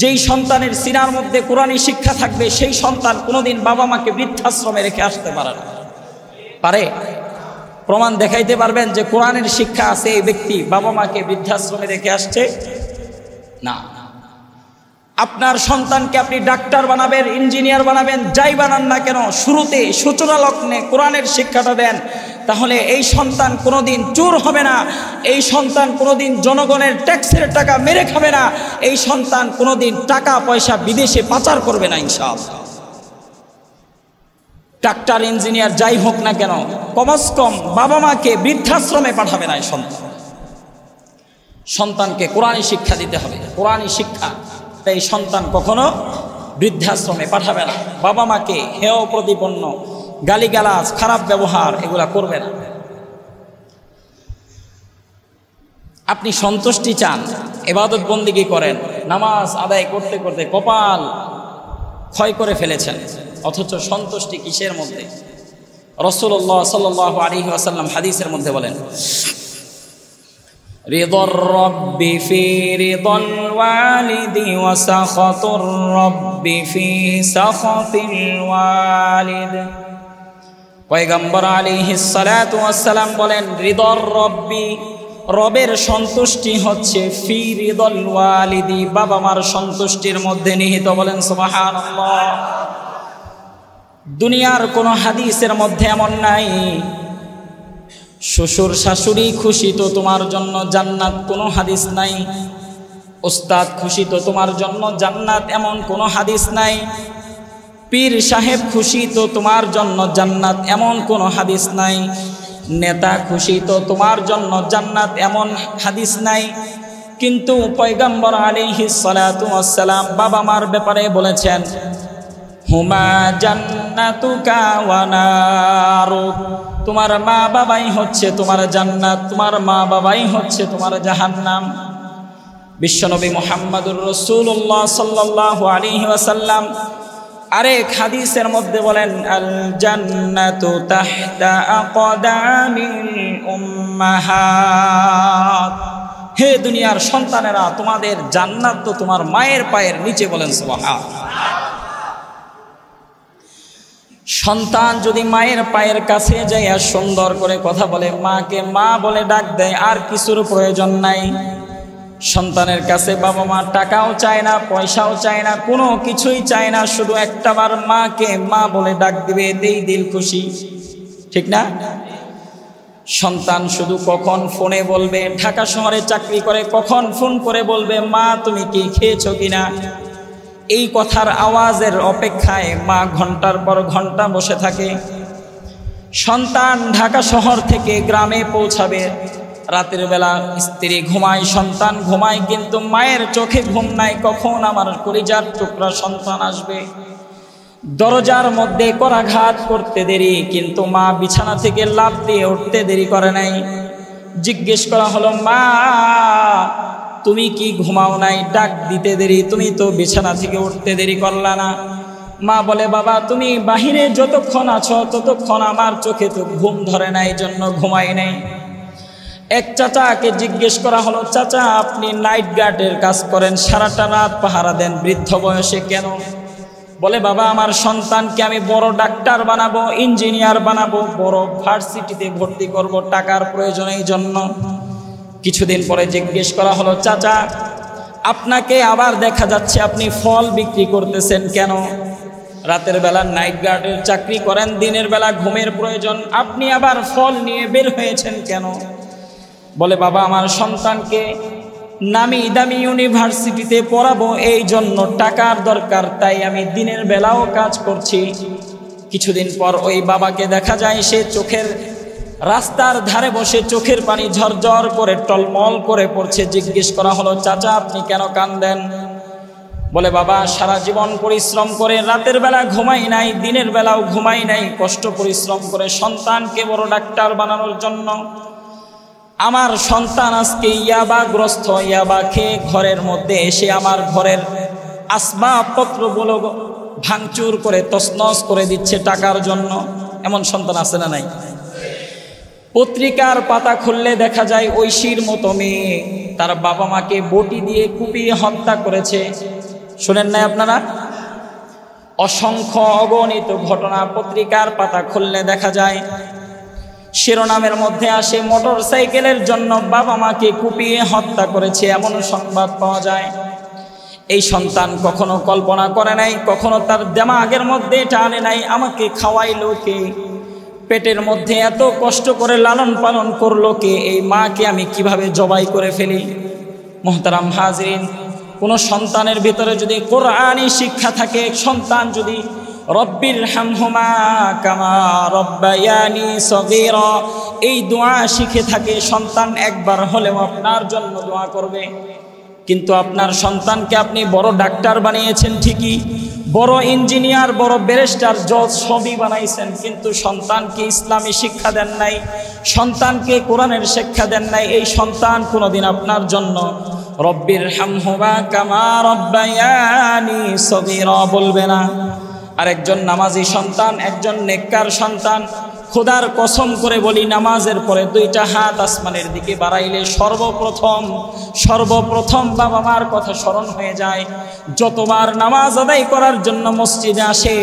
যেই সন্তানের সিনার মধ্যে কোরআনী শিক্ষা থাকবে সেই সন্তান কোনোদিন বাবা মাকে বৃদ্ধাশ্রমে রেখে আসতে পারে না। পারে? প্রমাণ দেখাইতে পারবেন যে কোরআনের শিক্ষা আছে এই ব্যক্তি বাবা মাকে বৃদ্ধাশ্রমে রেখে আসছে? না। আপনার সন্তানকে আপনি ডাক্তার বানাবেন, ইঞ্জিনিয়ার বানাবেন, যাই বানান না কেন, শুরুতে সূচনা লগ্নে কোরআনের শিক্ষাটা দেন। তাহলে এই সন্তান কোনোদিন চোর হবে না, এই সন্তান কোনোদিন জনগণের ট্যাক্সের টাকা মেরে খাবে না, এই সন্তান কোনোদিন টাকা পয়সা বিদেশে পাচার করবে না ইনশাআল্লাহ। ডাক্তার ইঞ্জিনিয়ার যাই হোক না কেন, কমস কম বাবা মাকে বৃদ্ধাশ্রমে পাঠাবে না এই সন্তান। সন্তানকে কোরআনী শিক্ষা দিতে হবে, কোরআনী শিক্ষা। এই সন্তান কখনো বৃদ্ধাশ্রমে পাঠাবে না, বাবা মাকে হেয় প্রতিপন্ন, গালিগালাজ, খারাপ ব্যবহার এগুলা করবে না। আপনি সন্তুষ্টি চান, ইবাদত বন্দেগী করেন, নামাজ আদায় করতে করতে কপাল ক্ষয় করে ফেলেছেন, অথচ সন্তুষ্টি কিসের মধ্যে? রাসূলুল্লাহ সাল্লাল্লাহু আলাইহি ওয়াসাল্লাম হাদিসের মধ্যে বলেন, রিদার রাব্বি ফি রিদাল ওয়ালিদি ওয়া সাখাতুর রাব্বি ফি সাখাতিল ওয়ালিদ। পয়গম্বর আলাইহিস সালাতু ওয়াস সালাম বলেন, রিদার রাব্বি, রবের সন্তুষ্টি হচ্ছে ফি রিদাল ওয়ালিদি, বাবা মার সন্তুষ্টির মধ্যে নিহিত। বলেন সুবহানাল্লাহ। দুনিয়ার কোনো হাদিসের মধ্যে এমন নাই শ্বশুর শাশুড়ি খুশি তো তোমার জন্য জান্নাত, কোনো হাদিস নাই। ওস্তাদ খুশি তো তোমার জন্য জান্নাত, এমন কোনো হাদিস নাই। পীর সাহেব খুশি তো তোমার জন্য জান্নাত, এমন কোনো হাদিস নাই। নেতা খুশি তো তোমার জন্য জান্নাত, এমন হাদিস নাই। কিন্তু পয়গম্বর আলাইহিস সালাতু ওয়াস সালাম বাবা মার ব্যাপারে বলেছেন, হুমা জান্নাতুকা ওয়া নারুক, তোমার মা বাবাই হচ্ছে তোমার জান্নাত, তোমার মা বাবাই হচ্ছে তোমার জাহান্নাম। বিশ্বনবী মুহাম্মদুর রাসূলুল্লাহ সাল্লাল্লাহু আলাইহি ওয়াসাল্লাম আরেক হাদিসের মধ্যে বলেন, আল জান্নাতু তাহতা আকদামিল উম্মাহাত, হে দুনিয়ার সন্তানেরা, তোমাদের জান্নাত তো তোমার মায়ের পায়ের নিচে। বলেন সুবহানাল্লাহ। সন্তান যদি মায়ের পায়ের কাছে যাইয়া সুন্দর করে কথা বলে, মাকে মা বলে ডাক দেয়, আর কিছুর প্রয়োজন নাই। সন্তানের কাছে বাবা মা টাকাও চায় না, পয়সাও চায় না, কোনো কিছুই চায় না, শুধু একটাবার মাকে মা বলে ডাক দিবে, এতেই দিল খুশি। ঠিক না? সন্তান শুধু কখন ফোনে বলবে, ঢাকা শহরে চাকরি করে, কখন ফোন করে বলবে মা তুমি কি খেয়েছো কিনা, এই কথার আওয়াজের অপেক্ষায় মা ঘন্টার পর ঘন্টা বসে থাকে। সন্তান ঢাকা শহর থেকে গ্রামে পৌঁছাবে, রাতের বেলা স্ত্রী ঘুমায়, সন্তান ঘুমায়, কিন্তু মায়ের চোখে ঘুম নাই। কখন আমার কলিজার টুকরা সন্তান আসবে। দরজার মধ্যে করাঘাত করতে দেরি, কিন্তু মা বিছানা থেকে লাফ দিয়ে উঠতে দেরি করে নাই। জিজ্ঞেস করা হলো, মা তুমি কি ঘুমাও নাই? ডাক দিতে দেরি, তুমি তো বিছানা থেকে উঠতে দেরি করলা না। মা বলে, বাবা তুমি বাহিরে যতক্ষণ আছো ততক্ষণ আমার চোখে তো ঘুম ধরে নাই, জন্য ঘুমাই নাই। এক চাচাকে জিজ্ঞেস করা হলো, চাচা আপনি নাইট গার্ডের কাজ করেন, সারাটা রাত পাহারা দেন, বৃদ্ধ বয়সে কেন? বলে, বাবা আমার সন্তানকে আমি বড় ডাক্তার বানাবো, ইঞ্জিনিয়ার বানাবো, বড় ভার্সিটিতে ভর্তি করব, টাকার প্রয়োজন, এই জন্য। কিছুদিন পরে জিজ্ঞেস করা হলো, চাচা আপনাকে আবার দেখা যাচ্ছে আপনি ফল বিক্রি করতেছেন কেন? রাতের বেলা নাইট গার্ডের চাকরি করেন, দিনের বেলা ঘুমের প্রয়োজন, আপনি আবার ফল নিয়ে বের হয়েছেন কেন? বলে, বাবা আমার সন্তানকে নামি দামি ইউনিভার্সিটিতে পড়াবো, এই জন্য টাকার দরকার, তাই আমি দিনের বেলাও কাজ করছি। কিছুদিন পর ওই বাবাকে দেখা যায় সে চোখের রাস্তার ধারে বসে চোখের পানি ঝরঝর করে টলমল করে পড়ছে। জিজ্ঞেস করা হলো, চাচা আপনি কেন কাঁদেন? বলে, বাবা সারা জীবন পরিশ্রম করে, রাতের বেলা ঘুমাই নাই, দিনের বেলাও ঘুমাই নাই, কষ্ট পরিশ্রম করে সন্তানকে বড় ডাক্তার বানানোর জন্য। আমার সন্তান আজকে ইয়াবাগ্রস্ত, ইয়াবা খেয়ে ঘরের মধ্যে এসে আমার ঘরের আসবাবপত্রগুলো ভাঙচুর করে তছনছ করে দিচ্ছে টাকার জন্য। এমন সন্তান আছে না নাই? পত্রিকার পাতা খুললে দেখা যায় ঐশীর মতো মেয়ে তার বাবা মাকে বটি দিয়ে কুপিয়ে হত্যা করেছে। শুনেন নাই আপনারা? অসংখ্য অগণিত ঘটনা পত্রিকার পাতা খুললে দেখা যায়। শিরোনামের মধ্যে আসে মোটর সাইকেলের জন্য বাবা মাকে কুপিয়ে হত্যা করেছে, এমন সংবাদ পাওয়া যায়। এই সন্তান কখনো কল্পনা করে নাই, কখনো তার দিমাগের মধ্যে এটা আনে নাই, আমাকে খাওয়াইলো কে, পেটের মধ্যে এত কষ্ট করে লালন পালন করলো কে, এই মাকে আমি কিভাবে জবাই করে ফেলি। মুহতারাম হাজরিন, কোনো সন্তানের ভিতরে যদি কোরআনী শিক্ষা থাকে, সন্তান যদি রব্বির হামহুমা কামা রব্বায়ানি সগীরা এই দোয়া শিখে থাকে, সন্তান একবার হলেও আপনার জন্য দোয়া করবে। কিন্তু আপনার সন্তানকে আপনি বড় ডাক্তার বানিয়েছেন ঠিকই, বড় ইঞ্জিনিয়ার, বড় ব্যারিস্টার, জজ সবই বানাইছেন, কিন্তু সন্তানকে ইসলামী শিক্ষা দেন নাই, সন্তানকে কোরআনের শিক্ষা দেন নাই। এই সন্তান কোনোদিন আপনার জন্য রব্বির হামহুমা কামা রব্বায়ানি সগীরা বলবে না। আর একজন নামাজি সন্তান, একজন নেককার সন্তান, খোদার কসম করে বলি, নামাজের পরে দুইটা হাত আসমানের দিকে বাড়াইলে সর্বপ্রথম বাবা মার কথা স্মরণ হয়ে যায়। যতবার নামাজ আদায় করার জন্য মসজিদে আসে,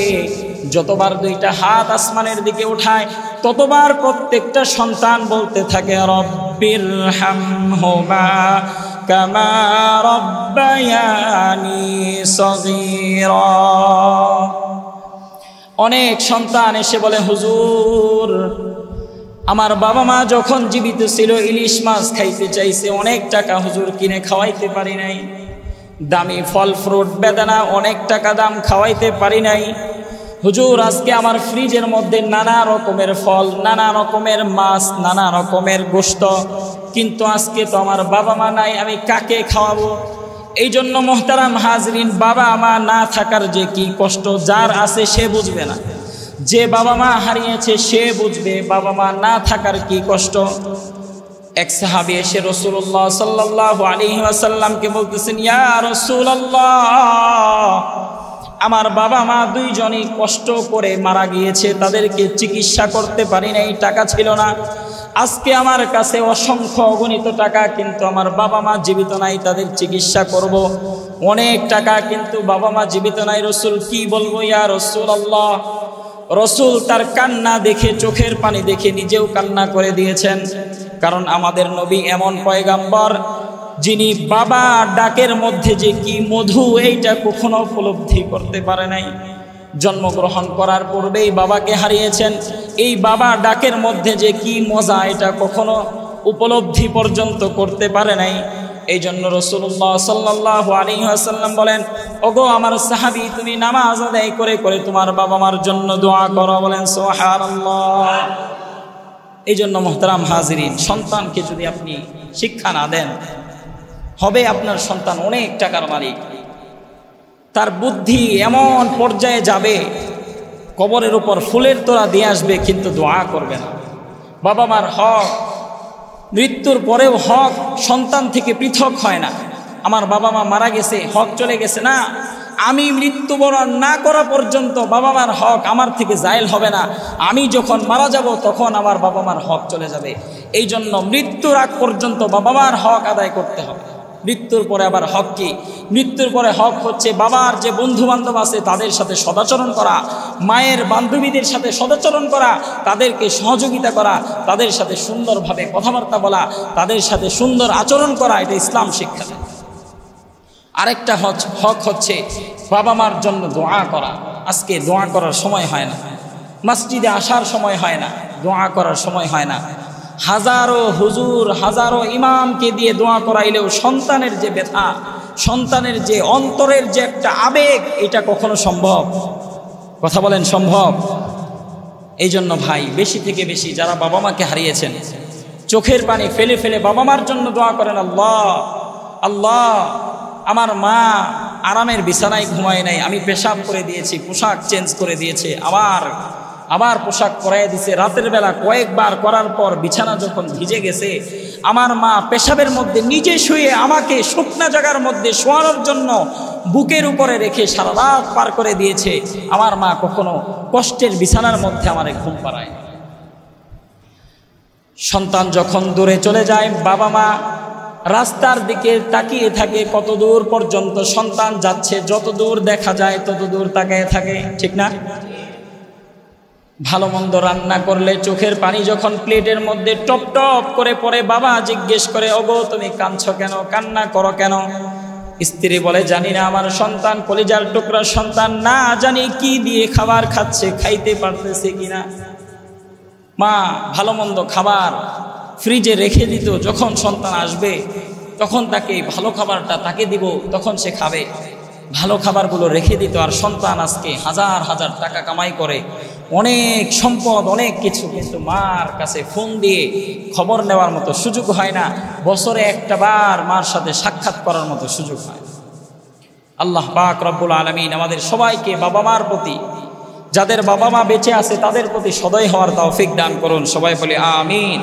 যতবার দুইটা হাত আসমানের দিকে উঠায়, ততবার প্রত্যেকটা সন্তান বলতে থাকে, রব্বির হামহুমা কামা রব্বায়ানি সগীরা। অনেক সন্তান এসে বলে, হুজুর আমার বাবা মা যখন জীবিত ছিল ইলিশ মাছ খাইতে চাইছে, অনেক টাকা হুজুর কিনে খাওয়াইতে পারি নাই, দামি ফল ফ্রুট বেদানা অনেক টাকা দাম খাওয়াইতে পারি নাই। হুজুর আজকে আমার ফ্রিজের মধ্যে নানা রকমের ফল, নানা রকমের মাছ, নানা রকমের গোশত, কিন্তু আজকে তো আমার বাবা মা নাই, আমি কাকে খাওয়াবো? এই জন্য মোহতারাম হাজরিন, বাবা মা না থাকার যে কি কষ্ট যার আছে সে বুঝবে না, যে বাবা মা হারিয়েছে সে বুঝবে বাবা মা না থাকার কি কষ্ট। এক সাহাবী এসে রাসূলুল্লাহ সাল্লাল্লাহু আলাইহি ওয়াসাল্লামকে বলতেছেন, ইয়া রাসূলুল্লাহ, আমার বাবা মা দুইজনই কষ্ট করে মারা গিয়েছে, তাদেরকে চিকিৎসা করতে পারি নাই, টাকা ছিল না। আজকে আমার কাছে অসংখ্য অগণিত টাকা, কিন্তু আমার বাবা মা জীবিত নাই, তাদের চিকিৎসা করব, অনেক টাকা, কিন্তু বাবা মা জীবিত নাই। রসুল কি বলবো ইয়া রাসূলুল্লাহ? রসুল তার কান্না দেখে, চোখের পানি দেখে নিজেও কান্না করে দিয়েছেন। কারণ আমাদের নবী এমন পয়গাম্বর যিনি বাবা ডাকের মধ্যে যে কি মধু, এইটা কখনো উপলব্ধি করতে পারে নাই। জন্মগ্রহণ করার পূর্বেই বাবাকে হারিয়েছেন, এই বাবা ডাকের মধ্যে যে কি মজা, এটা কখনো উপলব্ধি পর্যন্ত করতে পারে নাই। এই জন্য রাসূলুল্লাহ সাল্লাল্লাহু আলাইহি ওয়াসাল্লাম বলেন, ওগো আমার সাহাবী, তুমি নামাজ আদায় করে করে তোমার বাবা মার জন্য দোয়া করো। বলেন সুবহানাল্লাহ। এই জন্য মুহতারাম হাজিরিন, সন্তানকে যদি আপনি শিক্ষা না দেন, হবে আপনার সন্তান অনেক টাকার মালিক, তার বুদ্ধি এমন পর্যায়ে যাবে, কবরের উপর ফুলের তোড়া দিয়ে আসবে, কিন্তু দোয়া করবে না। বাবা মার হক, মৃত্যুর পরেও হক সন্তান থেকে পৃথক হয় না। আমার বাবা মা মারা গেছে, হক চলে গেছে না, আমি মৃত্যুবরণ না করা পর্যন্ত বাবা মার হক আমার থেকে জায়েল হবে না। আমি যখন মারা যাব তখন আমার বাবা মার হক চলে যাবে। এই জন্য মৃত্যুর আগ পর্যন্ত বাবা মার হক আদায় করতে হবে। মৃত্যুর পরে আবার হক কি? মৃত্যুর পরে হক হচ্ছে বাবার যে বন্ধু বান্ধব আছে তাদের সাথে সদাচরণ করা, মায়ের বান্ধবীদের সাথে সদাচরণ করা, তাদেরকে সহযোগিতা করা, তাদের সাথে সুন্দরভাবে কথাবার্তা বলা, তাদের সাথে সুন্দর আচরণ করা, এটা ইসলাম শিক্ষা দেয়। আরেকটা হক হচ্ছে বাবা মার জন্য দোয়া করা। আজকে দোয়া করার সময় হয় না, মসজিদে আসার সময় হয় না, দোয়া করার সময় হয় না। হাজারো হুজুর হাজারো ইমামকে দিয়ে দোয়া করাইলেও সন্তানের যে ব্যথা, সন্তানের যে অন্তরের যে একটা আবেগ, এটা কখনো সম্ভব? কথা বলেন, সম্ভব? এই জন্য ভাই, বেশি থেকে বেশি যারা বাবা মাকে হারিয়েছেন, চোখের পানি ফেলে ফেলে বাবা মার জন্য দোয়া করেন। আল্লাহ আল্লাহ, আমার মা আরামের বিছানায় ঘুমায় নাই, আমি পেশাব করে দিয়েছি, পোশাক চেঞ্জ করে দিয়েছে, আবার পোশাক পরাই দিছে, রাতের বেলা কয়েকবার করার পর বিছানা যখন ভিজে গেছে, আমার মা পেশাবের মধ্যে নিজে শুয়ে আমাকে শুকনা জায়গার মধ্যে শোয়ানোর জন্য বুকের উপরে রেখে সারা রাত পার করে দিয়েছে। আমার মা কখনো কষ্টের বিছানার মধ্যে আমার ঘুম পাড়ায়। সন্তান যখন দূরে চলে যায়, বাবা মা রাস্তার দিকে তাকিয়ে থাকে, কত দূর পর্যন্ত সন্তান যাচ্ছে, যত দূর দেখা যায় তত দূর তাকিয়ে থাকে, ঠিক না? ভালো মন্দ রান্না করলে চোখের পানি যখন প্লেটের মধ্যে টপ টপ করে পড়ে, বাবা জিজ্ঞেস করে, ওগো তুমি কাঁদছো কেন, কান্না করো কেন? স্ত্রী বলে, জানি না, আমার সন্তান কলিজার টুকরা সন্তান, না জানি কি দিয়ে খাবার খাচ্ছে, খাইতে পারতেছে কিনা। মা ভালো মন্দ খাবার ফ্রিজে রেখে দিত, যখন সন্তান আসবে তখন তাকে ভালো খাবারটা তাকে দিব, তখন সে খাবে। ভালো খাবারগুলো রেখে দিত। আর সন্তান আজকে হাজার হাজার টাকা কামাই করে, অনেক সম্পদ, অনেক কিছু, কিন্তু মার কাছে ফোন দিয়ে খবর নেওয়ার মতো সুযোগ হয় না, বছরে একটা বার মার সাথে সাক্ষাৎ করার মতো সুযোগ হয়। আল্লাহ পাক রব্বুল আলামিন আমাদের সবাইকে বাবা মার প্রতি, যাদের বাবা মা বেঁচে আছে তাদের প্রতি সদয় হওয়ার তৌফিক দান করুন। সবাই বলে আমিন।